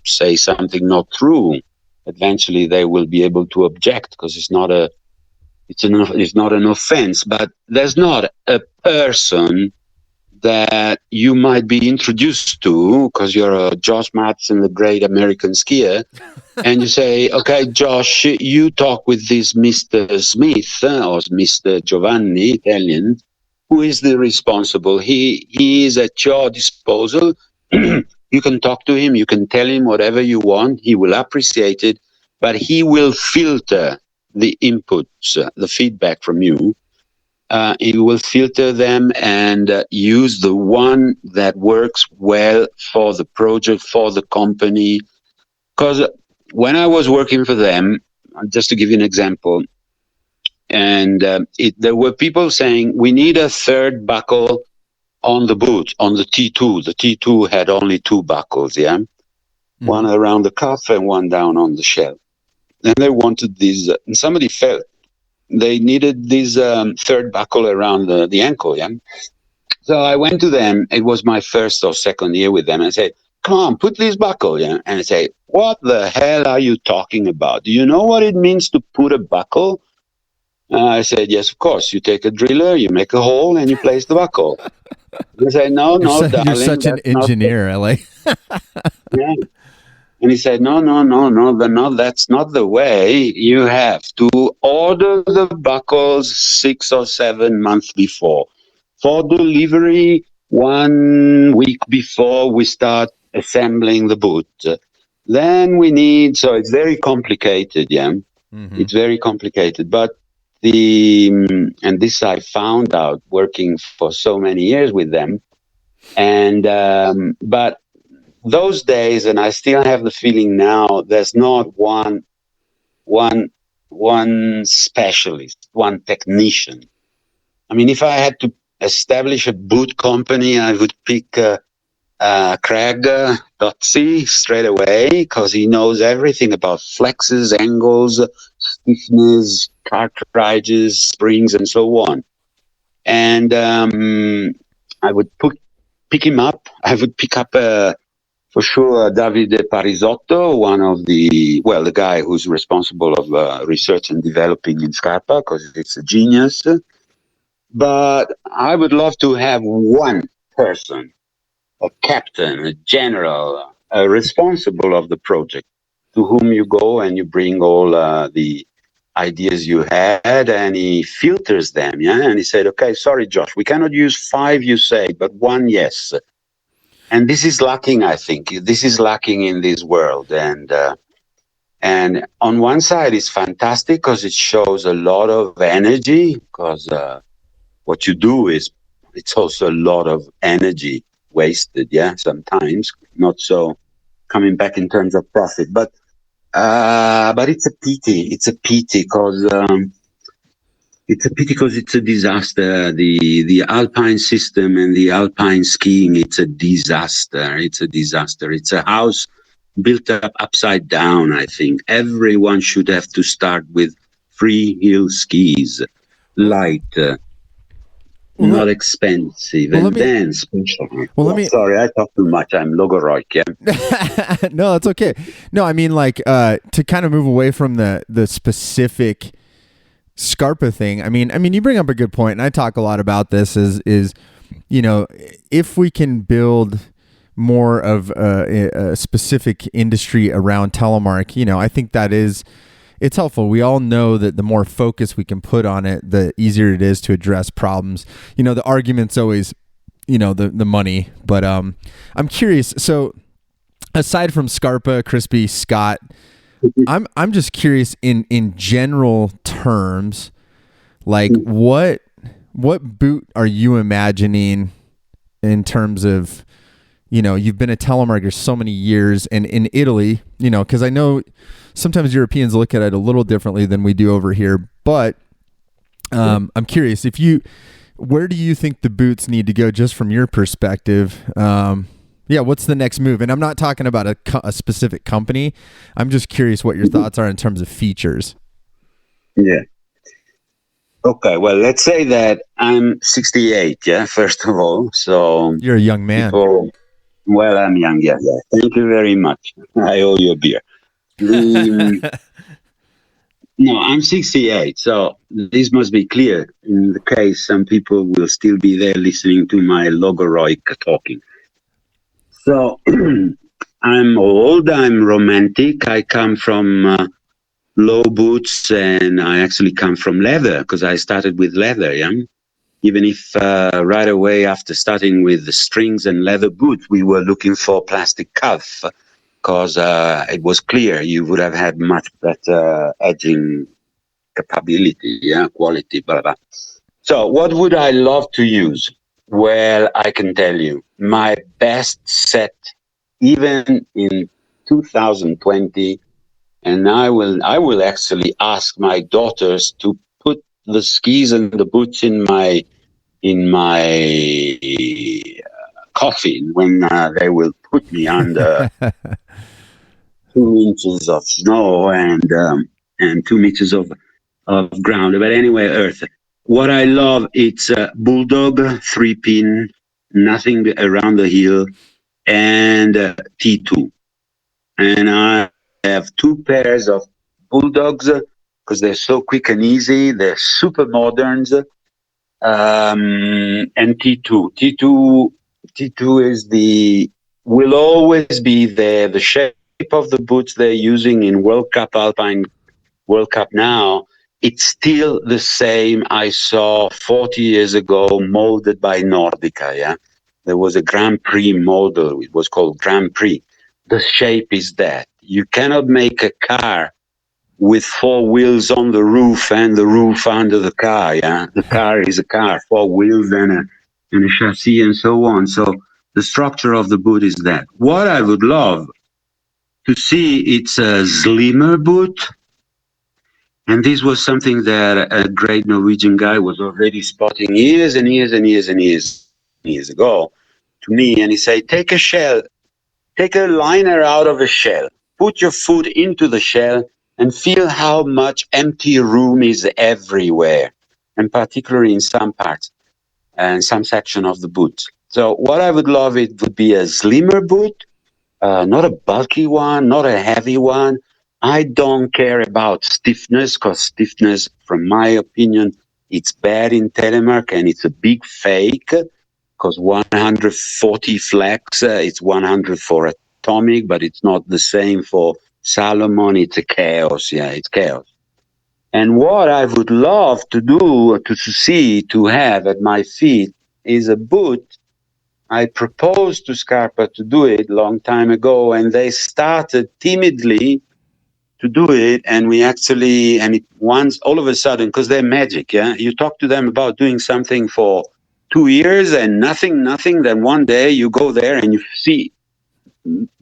say something not true. Eventually, they will be able to object because it's not an offense. But there's not a person that you might be introduced to because you're a Josh Madsen, the great American skier, and you say, "Okay, Josh, you talk with this Mr. Smith or Mr. Giovanni, Italian." Who is the responsible? He is at your disposal. You can talk to him. You can tell him whatever you want. He will appreciate it, but he will filter the inputs, the feedback from you. He will filter them and use the one that works well for the project, for the company. Because when I was working for them, just to give you an example, and there were people saying we need a third buckle on the boot, on the T2. The T2 had only two buckles, yeah, one around the cuff and one down on the shell. And they wanted these. And somebody felt they needed this third buckle around the ankle, yeah. So I went to them. It was my first or second year with them. And I said, "Come on, put this buckle, yeah." And I say, "What the hell are you talking about? Do you know what it means to put a buckle?" I said, "Yes, of course. You take a driller, you make a hole, and you place the buckle." He said, "No, darling. You're such an engineer, LA. Yeah. And he said, no, that's not the way. You have to order the buckles 6 or 7 months before. For delivery, 1 week before we start assembling the boot. Then we need, so it's very complicated, yeah. Mm-hmm. It's very complicated. But and this I found out working for so many years with them. And, but those days, and I still have the feeling now, there's not one specialist, one technician. I mean, if I had to establish a boot company, I would pick Craig Dotzi straight away because he knows everything about flexes, angles, stiffness, cartridges, springs, and so on. And I would pick him up. I would pick up for sure Davide Parisotto, one of the guy who's responsible of research and developing in Scarpa because it's a genius. But I would love to have one person, a captain, a general, a responsible of the project, to whom you go and you bring all the ideas you had, and he filters them, yeah. And he said, "Okay, sorry, Josh, we cannot use 5, you say, but 1, yes." And this is lacking, I think. This is lacking in this world, and on one side, it's fantastic because it shows a lot of energy. Because what you do is, it's also a lot of energy wasted, yeah, sometimes not so coming back in terms of profit, but it's a pity. It's a pity because it's a disaster. The alpine system and the alpine skiing, it's a disaster. It's a disaster. It's a house built up upside down. I think everyone should have to start with Freeheel skis, light. Not expensive, then special. Sorry, I talk too much. I'm logoroic, yeah? No, that's okay. No, I mean, like, to kind of move away from the specific Scarpa thing. I mean, you bring up a good point, and I talk a lot about this. Is if we can build more of a specific industry around telemark, I think it's helpful. We all know that the more focus we can put on it, the easier it is to address problems. The argument's always, the money. But I'm curious. So aside from Scarpa, Crispy, Scott, I'm just curious in general terms, like what boot are you imagining in terms of, you've been a telemarketer so many years, and in Italy, because I know sometimes Europeans look at it a little differently than we do over here, but I'm curious where do you think the boots need to go just from your perspective? What's the next move? And I'm not talking about a specific company. I'm just curious what your thoughts are in terms of features. Yeah. Okay, well, let's say that I'm 68, first of all. So you're a young man. Well, I'm young, yeah. Thank you very much. I owe you a beer. No, I'm 68, so this must be clear in the case some people will still be there listening to my logoroic talking. So I'm old, I'm romantic, I come from low boots, and I actually come from leather because I started with leather, even if right away after starting with the strings and leather boots, we were looking for plastic cuff because it was clear you would have had much better edging capability, quality, blah, blah. So what would I love to use? Well, I can tell you, my best set, even in 2020, and I will actually ask my daughters to put the skis and the boots in my coffin when they will put me under 2 inches of snow and 2 meters of ground. But anyway, earth. What I love, it's a Bulldog 3-pin, nothing around the heel, and T2. And I have 2 pairs of Bulldogs because they're so quick and easy. They're super moderns. And T2 will always be there. The shape of the boots they're using in World Cup, Alpine World Cup now, it's still the same I saw 40 years ago, molded by Nordica, There was a Grand Prix model. It was called Grand Prix. The shape is that. You cannot make a car with 4 wheels on the roof and the roof under the car, The car is a car, 4 wheels and a chassis and so on. So the structure of the boot is that. What I would love to see, it's a slimmer boot. And this was something that a great Norwegian guy was already spotting years and years ago to me. And he said, take a liner out of a shell, put your foot into the shell and feel how much empty room is everywhere, and particularly in some parts and some section of the boot. So what I would love, it would be a slimmer boot, not a bulky one, not a heavy one. I don't care about stiffness because stiffness, from my opinion, it's bad in Telemark and it's a big fake because 140 flex, it's 100 for Atomic, but it's not the same for Salomon. It's a chaos. It's chaos. And what I would love to do, to have at my feet is a boot. I proposed to Scarpa to do it long time ago, and they started timidly to do it, and it once all of a sudden, because they're magic, you talk to them about doing something for 2 years and nothing, then one day you go there and you see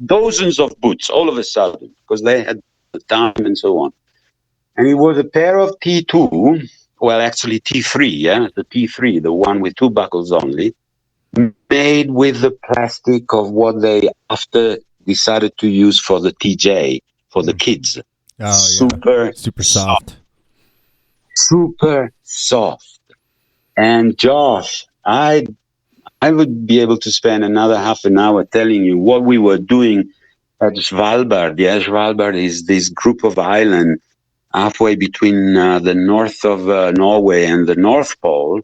dozens of boots all of a sudden, because they had the time and so on. And it was a pair of T2, well, actually T3, the T3, the one with 2 buckles only, made with the plastic of what they after decided to use for the TJ, for the kids. Oh, super soft. Super soft. And Josh, I would be able to spend another half an hour telling you what we were doing at Svalbard. Svalbard is this group of islands halfway between the north of Norway and the North Pole.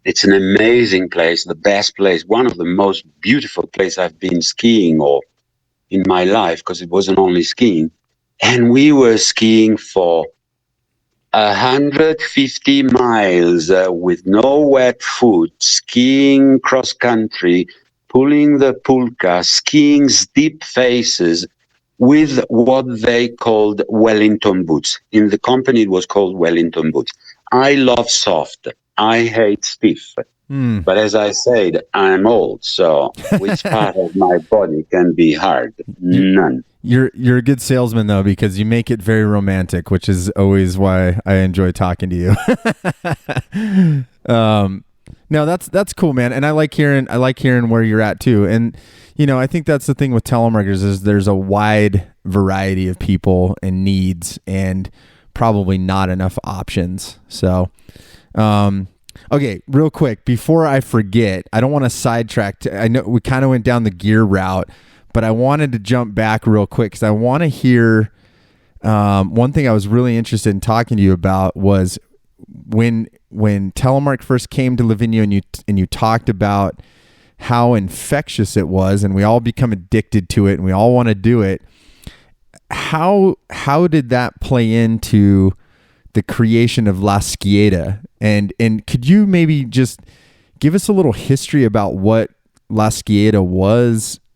It's an amazing place, the best place, one of the most beautiful places I've been skiing or in my life, because it wasn't only skiing. And we were skiing for 150 miles with no wet foot, skiing cross country, pulling the pulka, skiing steep faces with what they called Wellington boots. In the company, it was called Wellington boots. I love soft. I hate stiff. But as I said, I'm old, so which part of my body can be hard? None. You're a good salesman though, because you make it very romantic, which is always why I enjoy talking to you. No, that's cool, man, and I like hearing where you're at too. And I think that's the thing with telemarketers is there's a wide variety of people and needs, and probably not enough options. So, okay, real quick, before I forget, I don't want to sidetrack. I know we kind of went down the gear route, but I wanted to jump back real quick because I want to hear one thing I was really interested in talking to you about was when Telemark first came to Livignio, and you talked about how infectious it was, and we all become addicted to it, and we all want to do it. How did that play into the creation of La Skieda? And could you maybe just give us a little history about what La Skieda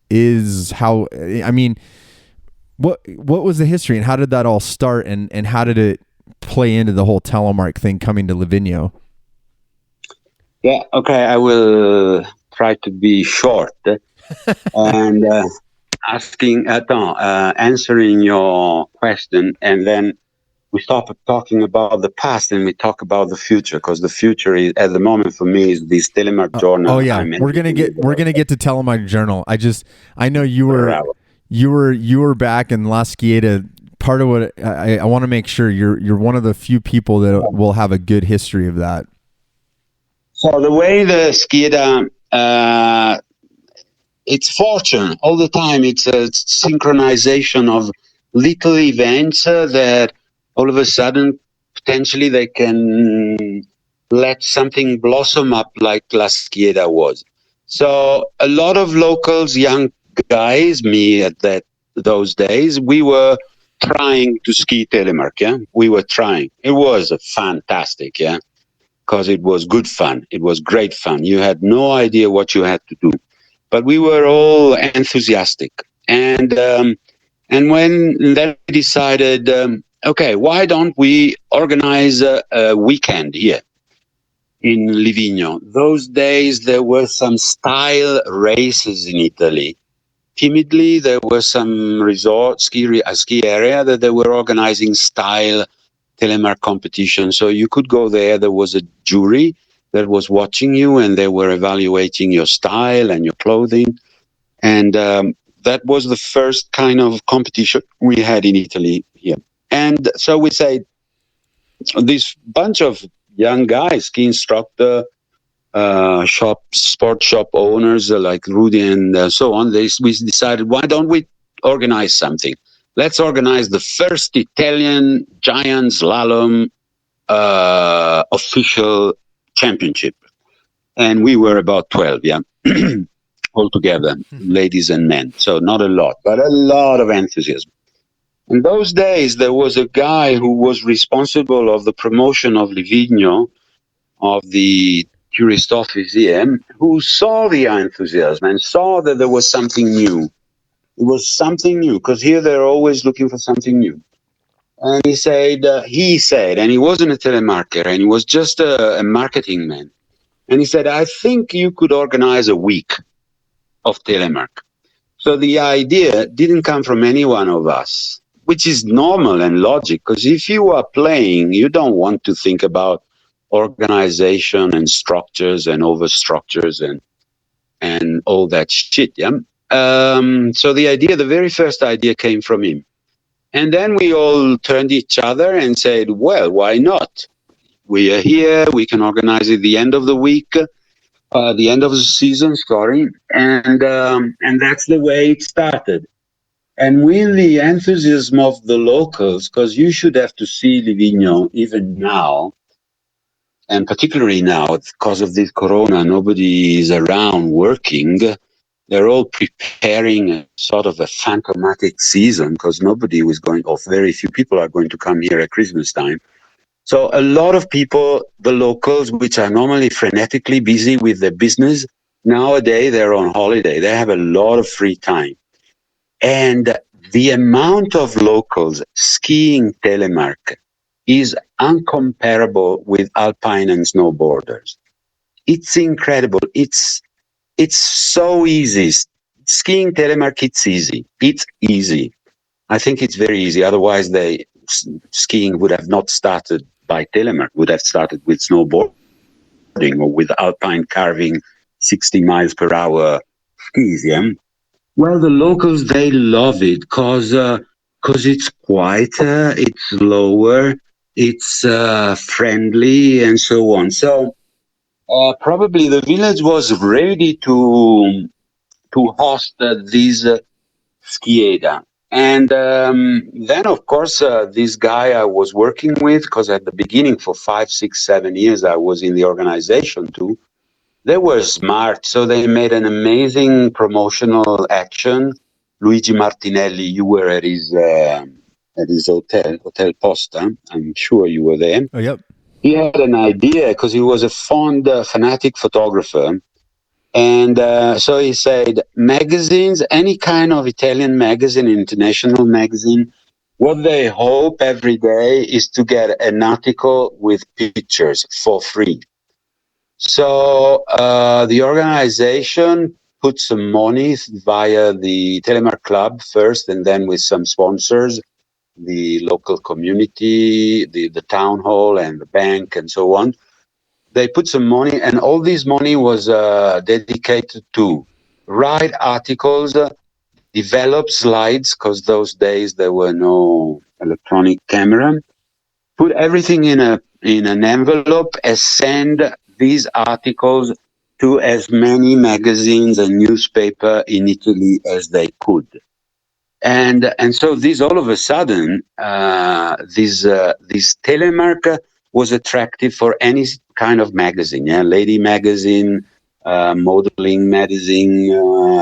is, how, I mean, what was the history, and how did that all start, and how did it play into the whole Telemark thing coming to Livignio? Yeah, okay, I will try to be short and answering your question, and then we stop talking about the past and we talk about the future, because the future is, at the moment for me, is this Telemark Journal. Oh yeah, we're gonna get to Telemark Journal. I know you were back in La Skieda. Part of what I want to make sure you're one of the few people that will have a good history of that. So the way the Skieda, it's fortune all the time. It's a synchronization of little events that all of a sudden, potentially, they can let something blossom up like La Skieda was. So a lot of locals, young guys, me at those days, we were trying to ski Telemark, yeah? We were trying. It was fantastic, yeah? Because it was good fun. It was great fun. You had no idea what you had to do. But we were all enthusiastic. And when then we decided, okay, why don't we organize a weekend here in Livignio? Those days, there were some style races in Italy. Timidly, there were some ski area that they were organizing style Telemark competition. So you could go there. There was a jury that was watching you, and they were evaluating your style and your clothing. And that was the first kind of competition we had in Italy here. And so we say, this bunch of young guys, ski instructor, sport shop owners like Rudy and so on, we decided, why don't we organize something? Let's organize the first Italian giant slalom official championship. And we were about 12, yeah, altogether, ladies and men. So not a lot, but a lot of enthusiasm. In those days, there was a guy who was responsible of the promotion of Livignio, of the tourist office here, who saw the enthusiasm and saw that there was something new. It was something new, because here they're always looking for something new. And he said, and he wasn't a telemarketer, and he was just a marketing man. And he said, I think you could organize a week of Telemark. So the idea didn't come from any one of us, which is normal and logic, because if you are playing, you don't want to think about organization and structures and overstructures and all that shit, yeah? So the very first idea came from him. And then we all turned each other and said, well, why not? We are here, we can organize it the end of the week, the end of the season, and that's the way it started. And with the enthusiasm of the locals, because you should have to see Livignio even now, and particularly now, because of this corona, nobody is around working. They're all preparing a sort of a phantomatic season, because nobody was going, or very few people are going to come here at Christmas time. So a lot of people, the locals, which are normally frenetically busy with their business, nowadays they're on holiday. They have a lot of free time. And the amount of locals skiing Telemark is uncomparable with alpine and snowboarders. It's incredible. It's so easy. Skiing telemark, it's easy. It's easy. I think it's very easy. Otherwise, skiing would have not started by telemark, would have started with snowboarding or with alpine carving 60 miles per hour skis, yeah? Well, the locals, they love it because it's quieter, it's lower, it's friendly, and so on. So probably the village was ready to host this Skieda. And then, of course, this guy I was working with, because at the beginning for 5, 6, 7 years I was in the organization too, they were smart. So they made an amazing promotional action. Luigi Martinelli, you were at his Hotel Posta. I'm sure you were there. Oh, yep. He had an idea because he was a fond, fanatic photographer. And so he said, magazines, any kind of Italian magazine, international magazine, what they hope every day is to get an article with pictures for free. So the organization put some money via the Telemark Club first, and then with some sponsors, the local community, the town hall and the bank and so on. They put some money, and all this money was dedicated to write articles, develop slides, because those days there were no electronic camera, put everything in an envelope and send these articles to as many magazines and newspaper in Italy as they could. And so this all of a sudden, this Telemark was attractive for any kind of magazine, yeah, lady magazine, modeling magazine,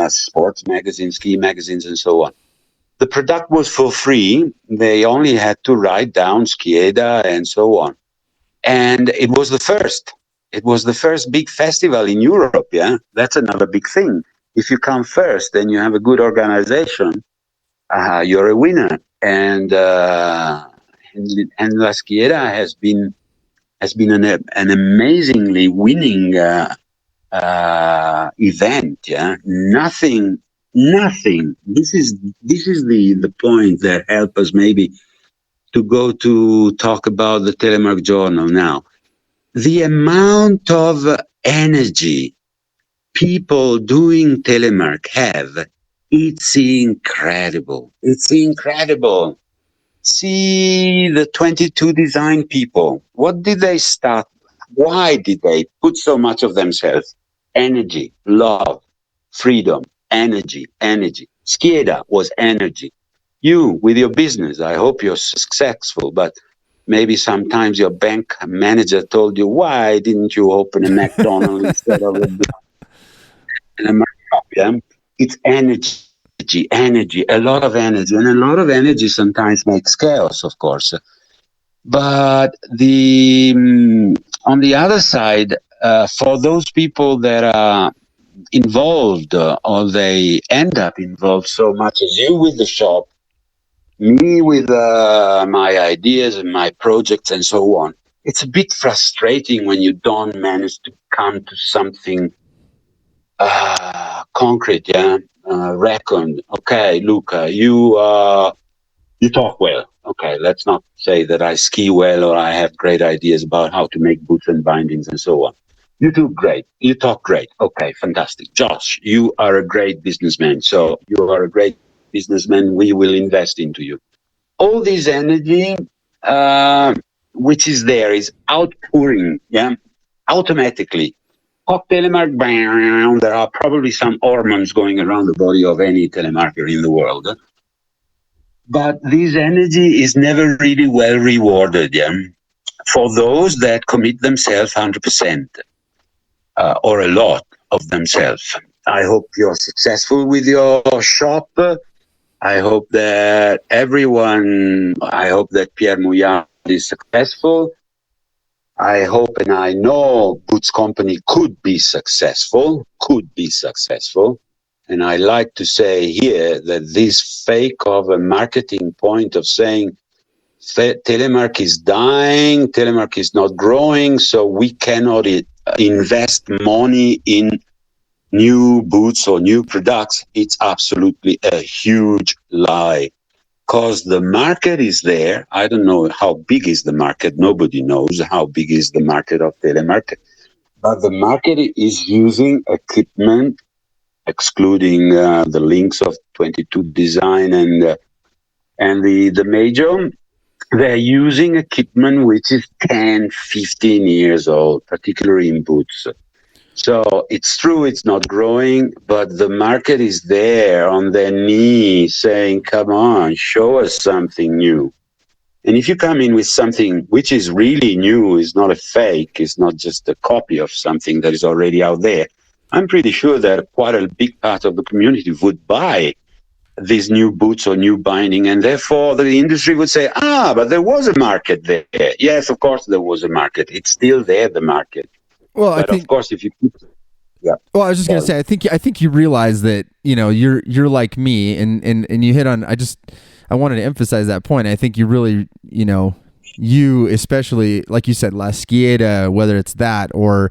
sports magazine, ski magazines, and so on. The product was for free. They only had to write down Skieda and so on. And it was the first. It was the first big festival in Europe, yeah? That's another big thing. If you come first and you have a good organization, you're a winner. And La Skieda has been an amazingly winning event, yeah? Nothing. This is the point that helps us maybe to go to talk about the Telemark Journal now. The amount of energy people doing Telemark have, it's incredible. It's incredible. See the 22 design people. What did they start? Why did they put so much of themselves? Energy, love, freedom, energy. Skieda was energy. You, with your business, I hope you're successful, but maybe sometimes your bank manager told you, why didn't you open a McDonald's instead of a shop? Yeah? It's energy, a lot of energy. And a lot of energy sometimes makes chaos, of course. But on the other side, for those people that are involved or they end up involved so much as you with the shop, me with my ideas and my projects and so on, it's a bit frustrating when you don't manage to come to something concrete, yeah? Reckoned. Okay, Luca, you talk well. Okay, let's not say that I ski well or I have great ideas about how to make boots and bindings and so on. You do great. You talk great. Okay, fantastic. Josh, you are a great businessman. So you are a great businessman. We will invest into you. All this energy, which is there, is outpouring, yeah, automatically. Telemark, bam, there are probably some hormones going around the body of any telemarketer in the world. But this energy is never really well rewarded, yeah, for those that commit themselves 100%. Or a lot of themselves. I hope you're successful with your shop. I hope that Pierre Mouillard is successful. I hope and I know Boots Company could be successful. And I like to say here that this fake of a marketing point of saying Telemark is dying, Telemark is not growing, so we cannot invest money in new booths or new products. It's absolutely a huge lie. Because the market is there. I don't know how big is the market. Nobody knows how big is the market of telemarket. But the market is using equipment, excluding the links of 22 Design and the major. They're using equipment which is 10, 15 years old, particularly in booths. So it's true, it's not growing, but the market is there on their knees saying, come on, show us something new. And if you come in with something which is really new, is not a fake, is not just a copy of something that is already out there, I'm pretty sure that quite a big part of the community would buy these new boots or new binding, and therefore the industry would say, but there was a market there. Yes, of course there was a market. It's still there, the market. Well, but I think, of course, if you keep, yeah. Well, I was just going to say, I think you realize that, you're like me, and you hit on. I wanted to emphasize that point. I think you really, you especially, like you said, La Skieda, whether it's that or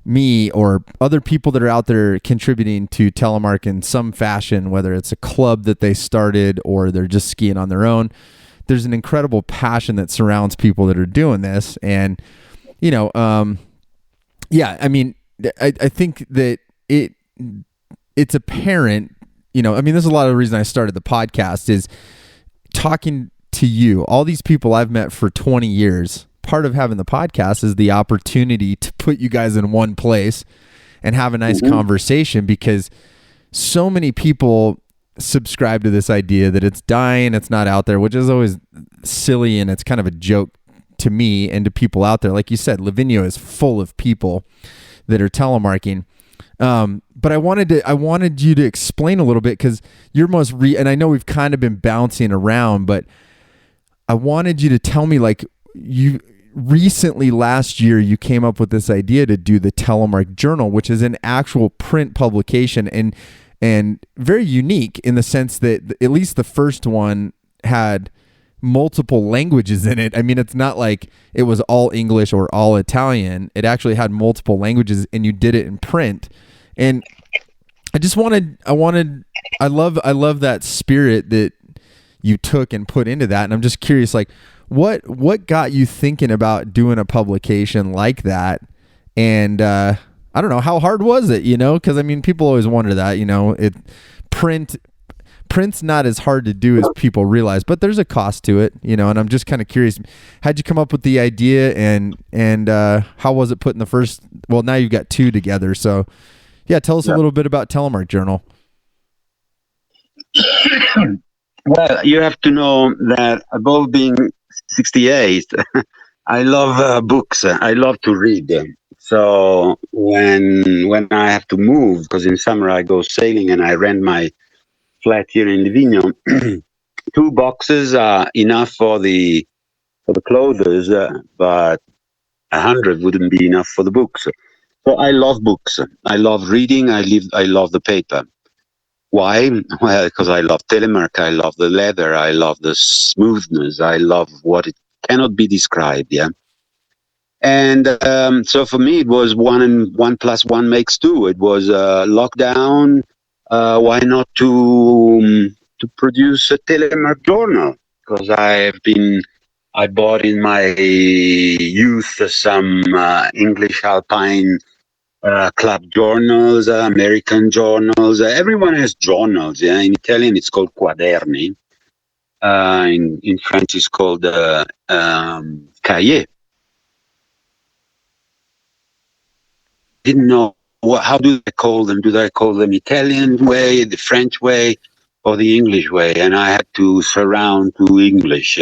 me or other people that are out there contributing to Telemark in some fashion, whether it's a club that they started or they're just skiing on their own. There's an incredible passion that surrounds people that are doing this, and yeah, I mean, I think that it's apparent, there's a lot of the reason I started the podcast is talking to you, all these people I've met for 20 years. Part of having the podcast is the opportunity to put you guys in one place and have a nice conversation, because so many people subscribe to this idea that it's dying, it's not out there, which is always silly, and it's kind of a joke to me and to people out there. Like you said, Livignio is full of people that are telemarking. But I wanted you to explain a little bit, because you're and I know we've kind of been bouncing around, but I wanted you to tell me, like, you recently last year you came up with this idea to do the Telemark Journal, which is an actual print publication and very unique in the sense that at least the first one had multiple languages in it. I mean, it's not like it was all English or all Italian. It actually had multiple languages, and you did it in print. And I love that spirit that you took and put into that. And I'm just curious, like, what got you thinking about doing a publication like that? And I don't know, how hard was it? Because I mean, people always wonder that. Print's not as hard to do as people realize, but there's a cost to it, and I'm just kind of curious, how'd you come up with the idea, and how was it put in the first? Well, now you've got two together, so yeah, tell us a little bit about Telemark Journal. Well, you have to know that above being 68, I love books. I love to read them. So when I have to move, because in summer I go sailing and I rent my flat here in Livignio, 2 boxes are enough for the clothes, but 100 wouldn't be enough for the books. So I love books. I love reading. I love the paper. Why? Well, because I love Telemark. I love the leather. I love the smoothness. I love what it cannot be described. Yeah. And so for me, it was 1 and 1 plus 1 makes 2. It was lockdown. Why not to produce a Telemark Journal? Because I bought in my youth some English Alpine club journals, American journals. Everyone has journals. Yeah, in Italian it's called quaderni. In French it's called cahier. Didn't know how do they call them? Do they call them Italian way, the French way, or the English way? And I had to surround to English.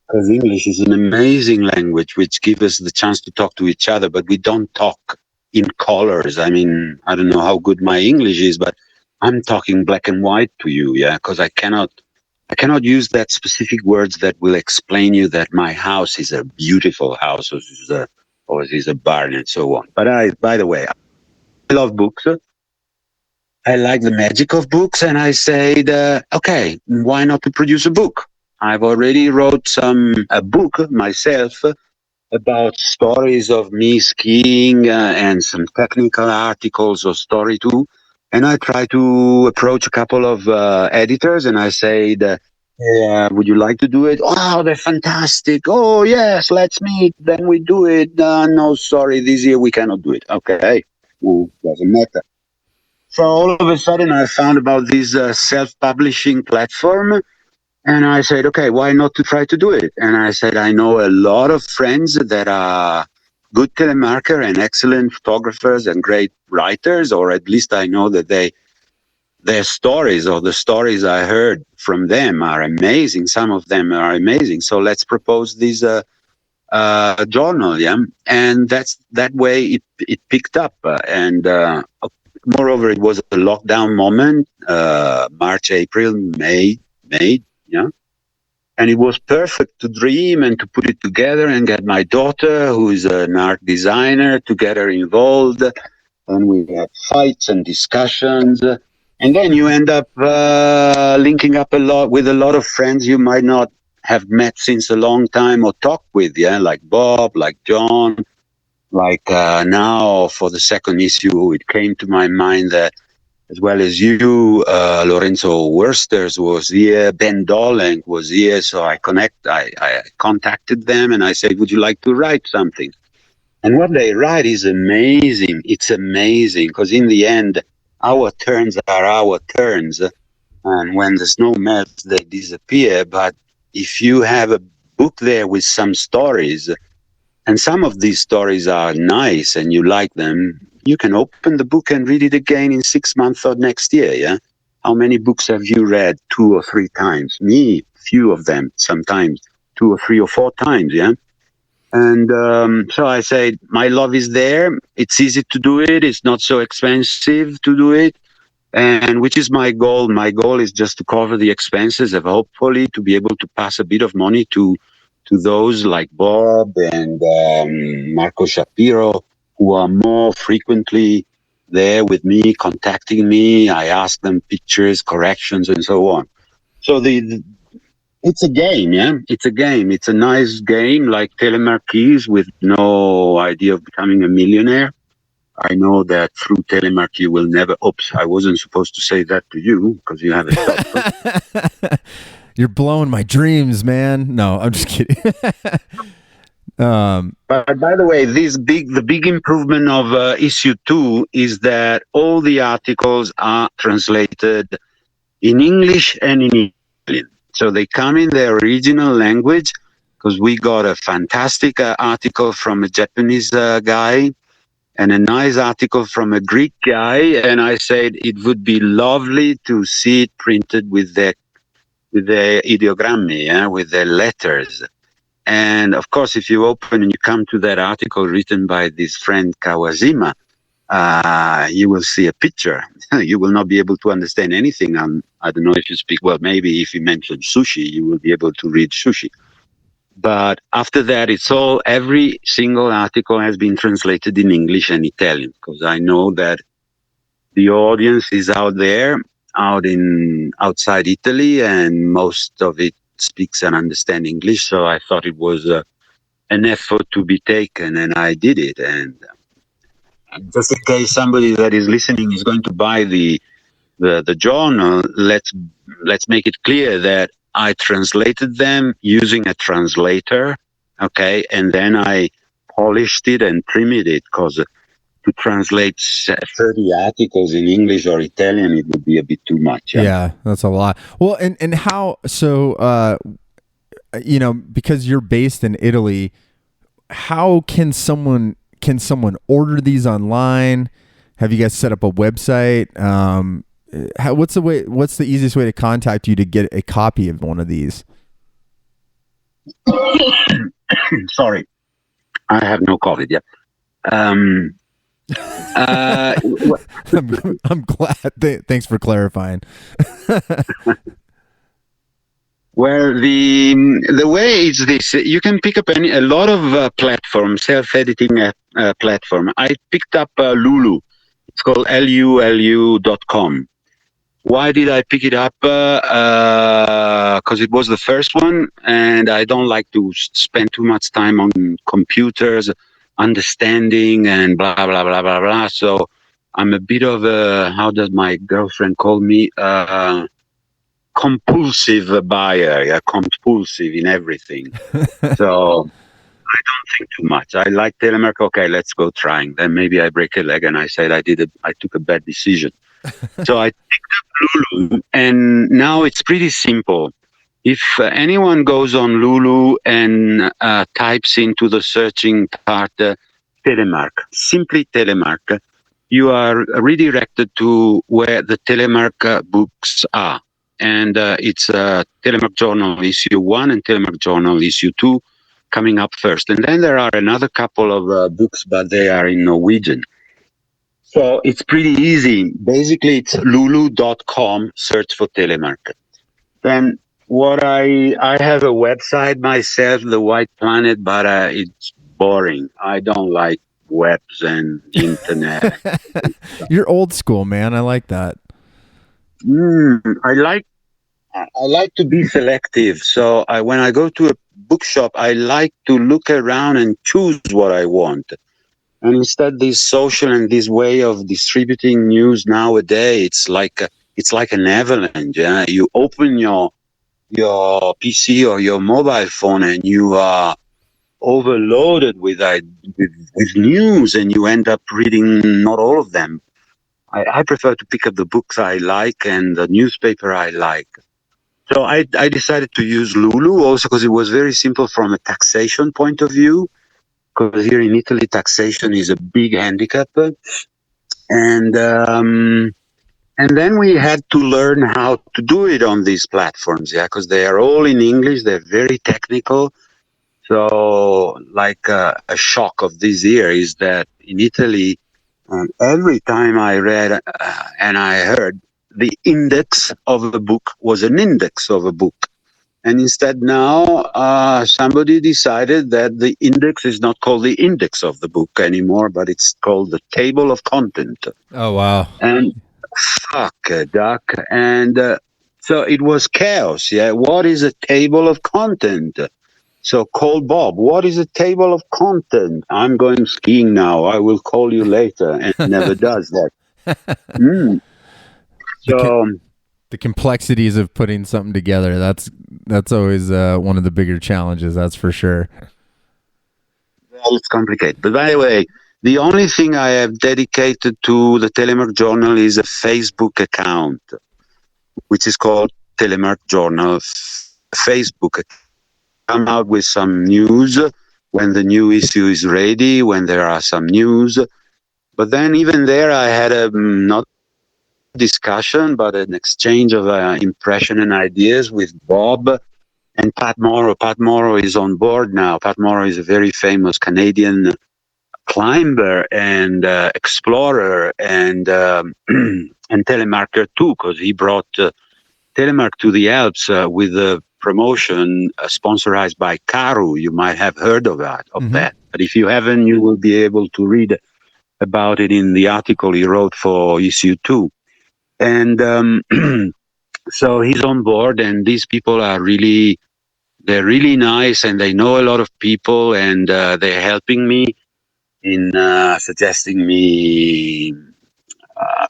Because English is an amazing language which gives us the chance to talk to each other, but we don't talk in colors. I mean, I don't know how good my English is, but I'm talking black and white to you, yeah, because I cannot use that specific words that will explain you that my house is a beautiful house, or is a barn and so on. But by the way, I love books. I like the magic of books, and I said, okay, why not to produce a book? I've already wrote a book myself about stories of me skiing and some technical articles or story too. And I try to approach a couple of editors and I said, yeah, would you like to do it? Oh, they're fantastic. Oh, yes, let's meet. Then we do it. No, sorry, this year we cannot do it. Okay, well, doesn't matter. So all of a sudden I found about this self-publishing platform. And I said, okay, why not to try to do it? And I said, I know a lot of friends that are good telemarketer and excellent photographers and great writers, or at least I know that their stories or the stories I heard from them are amazing. Some of them are amazing. So let's propose this journal, yeah. And that way it picked up. Moreover, it was a lockdown moment, March, April, May, yeah. And it was perfect to dream and to put it together and get my daughter, who is an art designer, to get her involved. And we had fights and discussions. And then you end up linking up a lot with a lot of friends you might not have met since a long time or talked with, yeah, like Bob, like John, like now for the second issue, it came to my mind that as well as you, Lorenzo Wursters was here, Ben Dolenk was here, so I contacted them and I said, would you like to write something? And what they write is amazing. It's amazing because in the end, our turns are our turns. And when the snow melts, they disappear. But if you have a book there with some stories, and some of these stories are nice and you like them, you can open the book and read it again in 6 months or next year, yeah? How many books have you read 2 or 3 times? Me, few of them, sometimes 2 or 3 or 4 times, yeah? And so I said, my love is there. It's easy to do it. It's not so expensive to do it. And which is my goal. My goal is just to cover the expenses and hopefully to be able to pass a bit of money to those like Bob and Marco Shapiro, who are more frequently there with me, contacting me. I ask them pictures, corrections, and so on. So it's a game, yeah? It's a game. It's a nice game like Telemark keys with no idea of becoming a millionaire. I know that through Telemark you will never... Oops, I wasn't supposed to say that to you because you have a stop. You're blowing my dreams, man. No, I'm just kidding. But by the way, the big improvement of issue 2 is that all the articles are translated in English and in Italian. So they come in their original language because we got a fantastic article from a Japanese guy and a nice article from a Greek guy. And I said it would be lovely to see it printed with the ideogrammi, yeah, with the letters. And of course, if you open and you come to that article written by this friend Kawashima, you will see a picture. You will not be able to understand anything. I don't know if you speak, well, maybe if you mention sushi, you will be able to read sushi. But after that, every single article has been translated in English and Italian, because I know that the audience is out there, outside Italy, and most of it speaks and understands English. So I thought it was an effort to be taken, and I did it. And just in case somebody that is listening is going to buy the journal, let's make it clear that I translated them using a translator, okay, and then I polished it and trimmed it, because to translate 30 articles in English or Italian, it would be a bit too much. Yeah, that's a lot. Well, and how, so, because you're based in Italy, how can someone order these online? Have you guys set up a website? What's the easiest way to contact you to get a copy of one of these? Sorry, I have no COVID yet. I'm glad. Thanks for clarifying. Well, the way is this: you can pick up a lot of platforms, self-editing platform. I picked up Lulu. It's called lulu.com. Why did I pick it up? Because it was the first one, and I don't like to spend too much time on computers, understanding and blah, blah, blah, blah, blah. So I'm a bit of a, how does my girlfriend call me? Compulsive buyer, yeah, compulsive in everything. So I don't think too much. I like Telemark. Okay, let's go trying. Then maybe I break a leg and I said I took a bad decision. So I picked up Lulu, and now it's pretty simple. If anyone goes on Lulu and types into the searching part Telemark, simply Telemark, you are redirected to where the Telemark books are. And it's Telemark Journal issue 1 and Telemark Journal issue 2 coming up first. And then there are another couple of books, but they are in Norwegian. So it's pretty easy. Basically, it's lulu.com, search for Telemark. Then what I have a website myself, The White Planet, but it's boring. I don't like webs and internet. You're old school, man. I like that. I like to be selective. So when I go to a bookshop, I like to look around and choose what I want. And instead, this social and this way of distributing news nowadays, it's like an avalanche. Yeah? You open your PC or your mobile phone, and you are overloaded with news, and you end up reading not all of them. I prefer to pick up the books I like and the newspaper I like. So I decided to use Lulu also because it was very simple from a taxation point of view. Because here in Italy, taxation is a big handicap, and then we had to learn how to do it on these platforms, yeah, because they are all in English. They're very technical. So, like a shock of this year is that in Italy, every time I read and I heard, the index of a book was an index of a book. And instead now somebody decided that the index is not called the index of the book anymore, but it's called the table of content. Oh, wow. And fuck, duck. And so it was chaos. Yeah. What is a table of content? So call Bob. What is a table of content? I'm going skiing now. I will call you later. And never does that. So... The complexities of putting something together, that's always one of the bigger challenges, that's for sure. Well, it's complicated. But by the way, the only thing I have dedicated to the Telemark Journal is a Facebook account, which is called Telemark Journal Facebook. Come out with some news when the new issue is ready, when there are some news. But then even there, I had a not discussion, but an exchange of impression and ideas with Bob and Pat Morrow. Pat Morrow is on board now. Pat Morrow is a very famous Canadian climber and explorer and telemarker too, because he brought Telemark to the Alps with a promotion sponsored by Karu. You might have heard of that. But if you haven't, you will be able to read about it in the article he wrote for issue 2. And so he's on board, and these people are they're really nice, and they know a lot of people, and they're helping me in suggesting me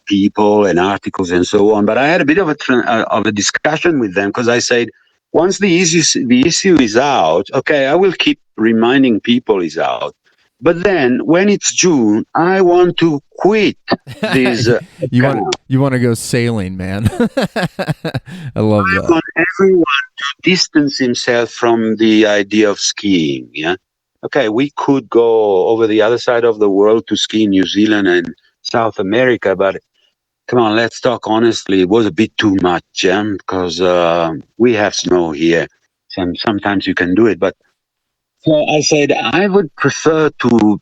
people and articles and so on. But I had a bit of a discussion with them because I said, once the issue is out, okay, I will keep reminding people it's out. But then, when it's June, I want to quit this. You want to go sailing, man. I love that. I want everyone to distance himself from the idea of skiing. Yeah. Okay, we could go over the other side of the world to ski in New Zealand and South America, but come on, let's talk honestly. It was a bit too much, because we have snow here. Sometimes you can do it, but. So I said I would prefer to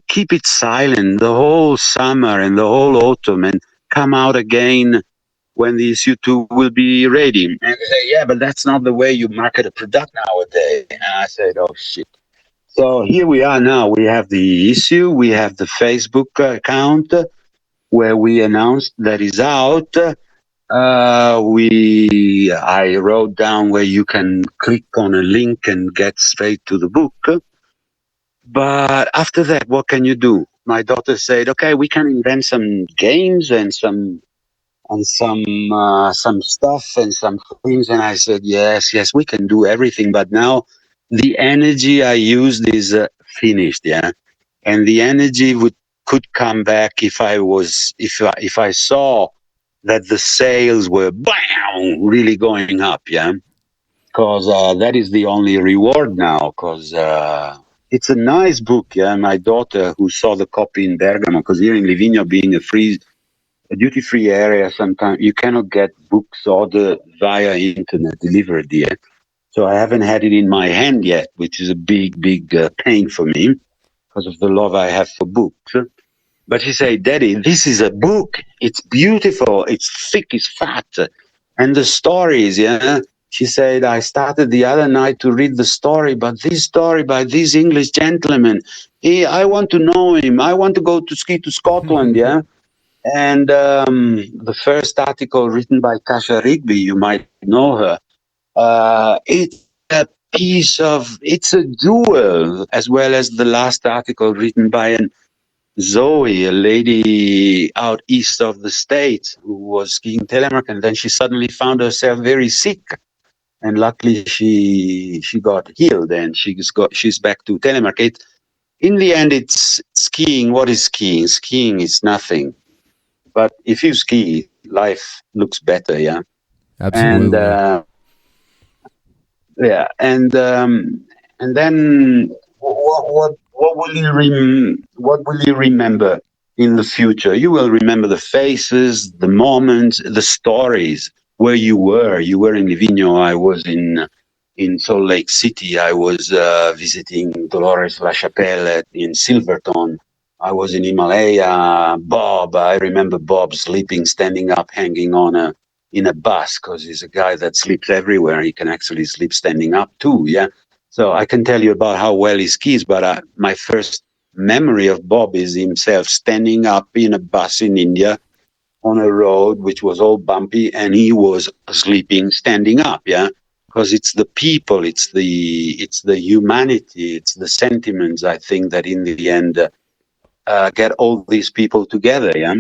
keep it silent the whole summer and the whole autumn and come out again when the issue 2 will be ready. And they say, yeah, but that's not the way you market a product nowadays. And I said, oh, shit. So here we are now. We have the issue. We have the Facebook account where we announced that is out. I wrote down where you can click on a link and get straight to the book. But after that, what can you do? My daughter said, "Okay, we can invent some games and some stuff and some things." And I said, yes, we can do everything. But now the energy I used is finished. Yeah, and the energy could come back if I saw that the sales were bam, really going up. Yeah, because that is the only reward now. Because it's a nice book. Yeah, my daughter who saw the copy in Bergamo, because here in Livignio, being a duty-free area, sometimes you cannot get books ordered via internet delivered yet. So I haven't had it in my hand yet, which is a big pain for me because of the love I have for books. But she said, "Daddy, this is a book. It's beautiful. It's thick. It's fat. And the stories, yeah." She said, "I started the other night to read the story, but this story by this English gentleman, I want to know him. I want to go to ski to Scotland, yeah." And the first article written by Kasia Rigby, you might know her, it's it's a jewel, as well as the last article written by Zoe, a lady out east of the States who was skiing Telemark, and then she suddenly found herself very sick. And luckily she got healed and she's back to Telemark. In the end, it's skiing. What is skiing? Skiing is nothing. But if you ski, life looks better, yeah. Absolutely. And and then what will you remember in the future? You will remember the faces, the moments, the stories. Where you were in Livignio. I was in Salt Lake City. I was visiting Dolores La Chapelle in Silverton. I was in Himalaya. Bob, I remember Bob sleeping, standing up, hanging on in a bus, because he's a guy that sleeps everywhere. He can actually sleep standing up too. Yeah. So I can tell you about how well he skis, but my first memory of Bob is himself standing up in a bus in India on a road which was all bumpy, and he was sleeping standing up. Yeah. Because it's the people, it's the humanity, it's the sentiments, I think, that in the end get all these people together, yeah?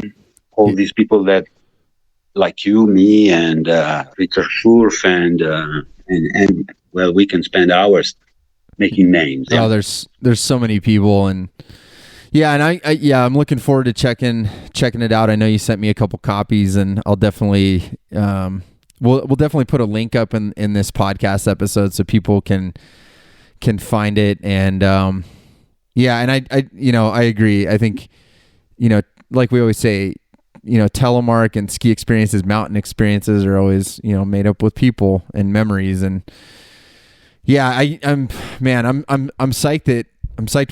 All these people that, like you, me, and Richard Schurf, and well, we can spend hours making names. Yeah? Oh, there's so many people, and yeah, and I'm looking forward to checking it out. I know you sent me a couple copies, and I'll definitely we'll definitely put a link up in this podcast episode so people can find it. And yeah, and I agree. I think, like we always say, telemark and ski experiences, mountain experiences are always, made up with people and memories. And yeah, I'm psyched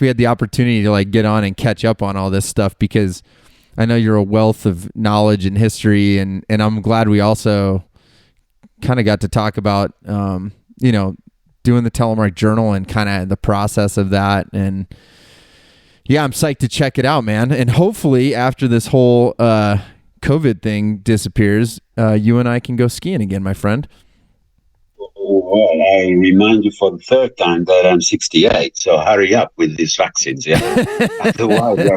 we had the opportunity to like get on and catch up on all this stuff, because I know you're a wealth of knowledge and history, and I'm glad we also kind of got to talk about, doing the Telemark Journal and kind of the process of that. And yeah, I'm psyched to check it out, man. And hopefully after this whole COVID thing disappears, you and I can go skiing again, my friend. Well, I remind you for the third time that I'm 68, so hurry up with these vaccines, yeah? Otherwise,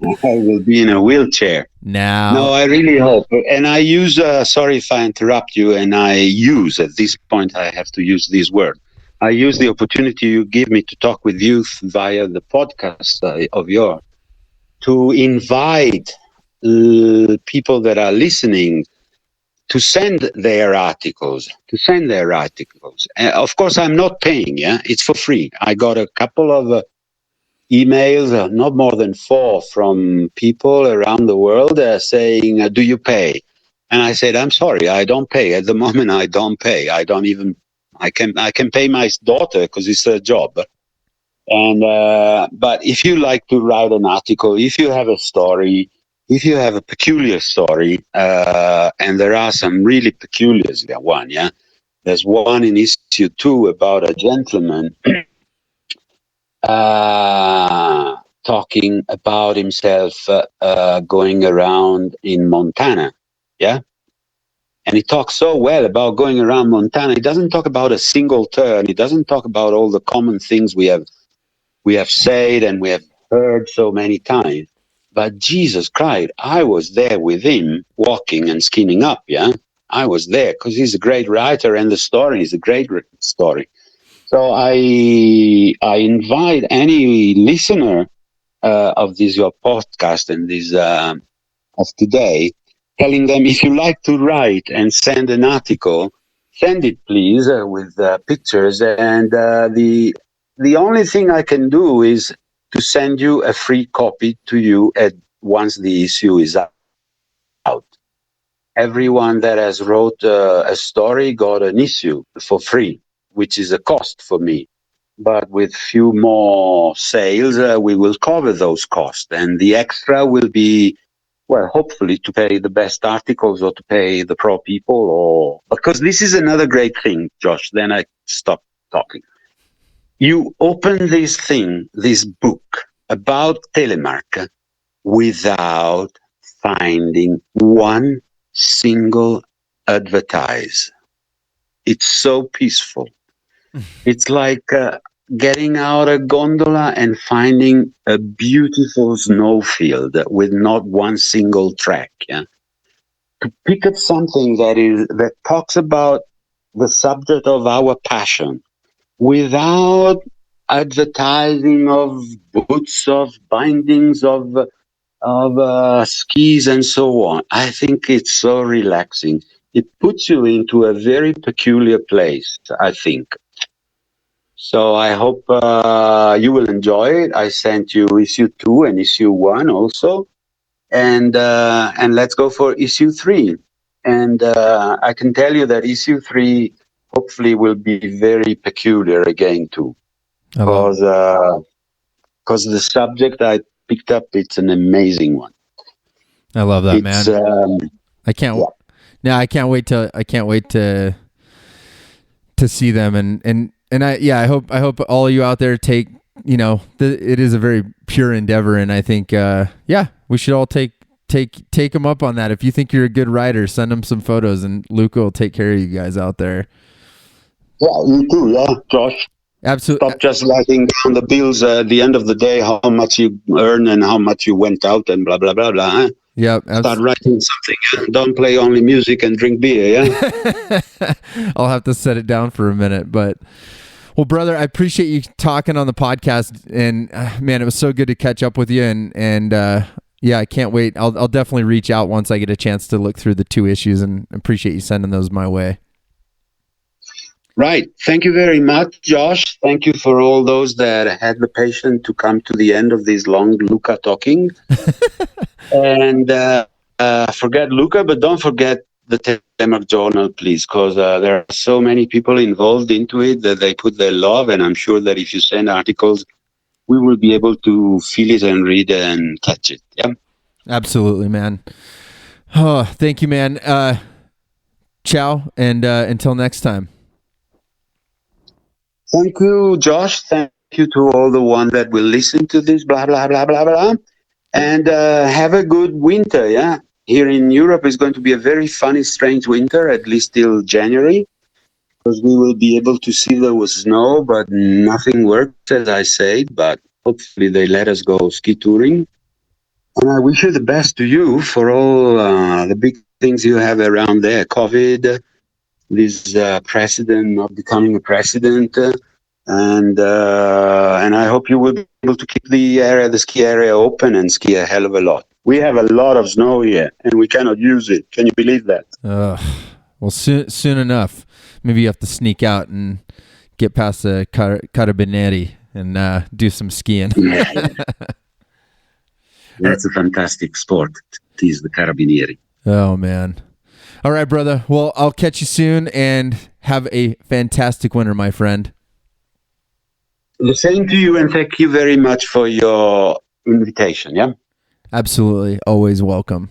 I will be in a wheelchair. No, I really hope. And I use, sorry if I interrupt you, and at this point, I have to use this word. I use the opportunity you give me to talk with youth via the podcast of yours to invite people that are listening to send their articles. Of course, I'm not paying, yeah? It's for free. I got a couple of emails, not more than 4, from people around the world saying, do you pay? And I said, I'm sorry, I don't pay. At the moment, I don't pay. I can pay my daughter because it's her job. And but if you like to write an article, if you have a story, if you have a peculiar story, and there are some really peculiar one, yeah. There's one in issue 2 about a gentleman talking about himself going around in Montana, yeah. And he talks so well about going around Montana. He doesn't talk about a single turn. He doesn't talk about all the common things we have said and we have heard so many times. But Jesus Christ, I was there with him walking and skinning up, yeah? I was there because he's a great writer and the story is a great story. So I invite any listener of this your podcast and this of today, telling them if you like to write and send an article, send it please with pictures. And the only thing I can do is to send you a free copy to you once the issue is out. Everyone that has wrote a story got an issue for free, which is a cost for me. But with few more sales, we will cover those costs. And the extra will be, well, hopefully to pay the best articles or to pay the pro people. Or because this is another great thing, Josh, then I stop talking. You open this book about Telemark without finding one single advertise. It's so peaceful. It's like getting out a gondola and finding a beautiful snowfield with not one single track. Yeah? To pick up something that talks about the subject of our passion without advertising of boots, of bindings, of skis and so on. I think it's so relaxing. It puts you into a very peculiar place, I think. So I hope you will enjoy it. I sent you issue 2 and issue 1 also. And let's go for issue 3. And I can tell you that issue 3 hopefully will be very peculiar again too. Because the subject I picked up, it's an amazing one. I love that, man. I can't. Yeah. I can't wait to see them and I hope all of you out there take, it is a very pure endeavor, and I think we should all take them up on that. If you think you're a good writer, send them some photos, and Luca will take care of you guys out there. Yeah, you too, yeah, Josh. Absolutely. Stop just writing down the bills at the end of the day, how much you earn and how much you went out and blah, blah, blah, blah. Huh? Yep. Start writing something. Yeah? Don't play only music and drink beer, yeah? I'll have to set it down for a minute. But, well, brother, I appreciate you talking on the podcast. And, man, it was so good to catch up with you. And I can't wait. I'll definitely reach out once I get a chance to look through the 2 issues, and appreciate you sending those my way. Right. Thank you very much, Josh. Thank you for all those that had the patience to come to the end of this long Luca talking. And forget Luca, but don't forget the Telemark Journal, please, because there are so many people involved into it that they put their love, and I'm sure that if you send articles, we will be able to feel it and read and catch it. Yeah. Absolutely, man. Oh, thank you, man. Ciao, and until next time. Thank you, Josh. Thank you to all the one that will listen to this, blah, blah, blah, blah, blah. And have a good winter, yeah? Here in Europe, it's going to be a very funny, strange winter, at least till January, because we will be able to see there was snow, but nothing worked, as I said. But hopefully they let us go ski touring. And I wish you the best to you for all the big things you have around there. COVID, this president not becoming a president, and I hope you will be able to keep the ski area open and ski a hell of a lot. We have a lot of snow here, and we cannot use it. Can you believe that? Well, soon enough. Maybe you have to sneak out and get past the Carabinieri and do some skiing. Yeah. That's a fantastic sport. It is the Carabinieri. Oh, man. All right, brother. Well, I'll catch you soon, and have a fantastic winter, my friend. The same to you, and thank you very much for your invitation, yeah? Absolutely. Always welcome.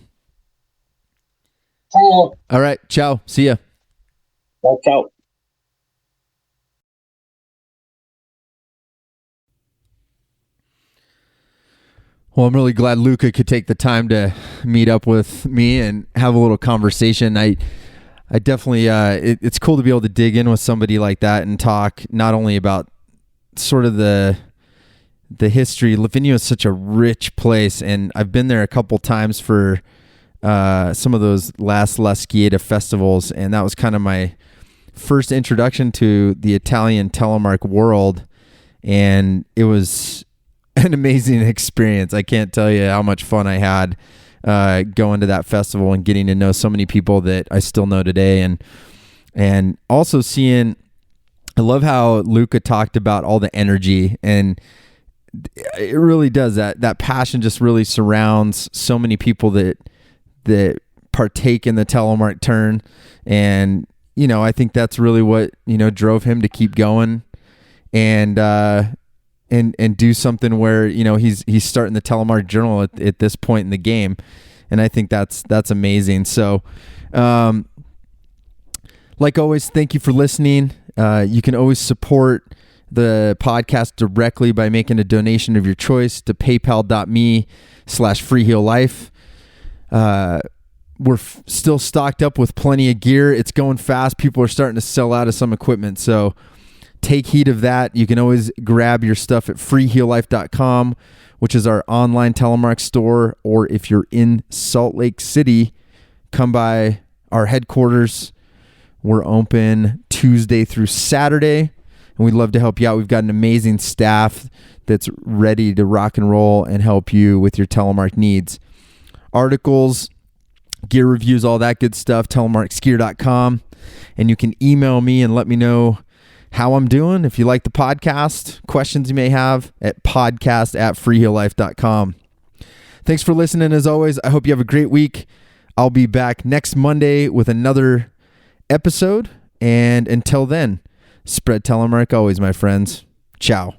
Ciao. All right. Ciao. See ya. Ciao. Well, I'm really glad Luca could take the time to meet up with me and have a little conversation. I definitely, it's cool to be able to dig in with somebody like that and talk not only about sort of the history. Livignio is such a rich place, and I've been there a couple times for some of those last La Skieda festivals, and that was kind of my first introduction to the Italian Telemark world, and it was an amazing experience. I can't tell you how much fun I had going to that festival and getting to know so many people that I still know today, and also seeing, I love how Luca talked about all the energy, and it really does, that passion just really surrounds so many people that partake in the Telemark turn. And I think that's really what drove him to keep going and do something where he's starting the Telemark Journal at this point in the game, and I think that's amazing. So like always, thank you for listening. You can always support the podcast directly by making a donation of your choice to paypal.me/freeheellife. We're still stocked up with plenty of gear. It's going fast. People are starting to sell out of some equipment, so take heed of that. You can always grab your stuff at freeheellife.com, which is our online telemark store, or if you're in Salt Lake City, come by our headquarters. We're open Tuesday through Saturday, and we'd love to help you out. We've got an amazing staff that's ready to rock and roll and help you with your telemark needs. Articles, gear reviews, all that good stuff, telemarkskier.com. And you can email me and let me know how I'm doing. If you like the podcast, questions you may have, at podcast@freeheellife.com. Thanks for listening. As always, I hope you have a great week. I'll be back next Monday with another episode. And until then, spread telemark always, my friends. Ciao.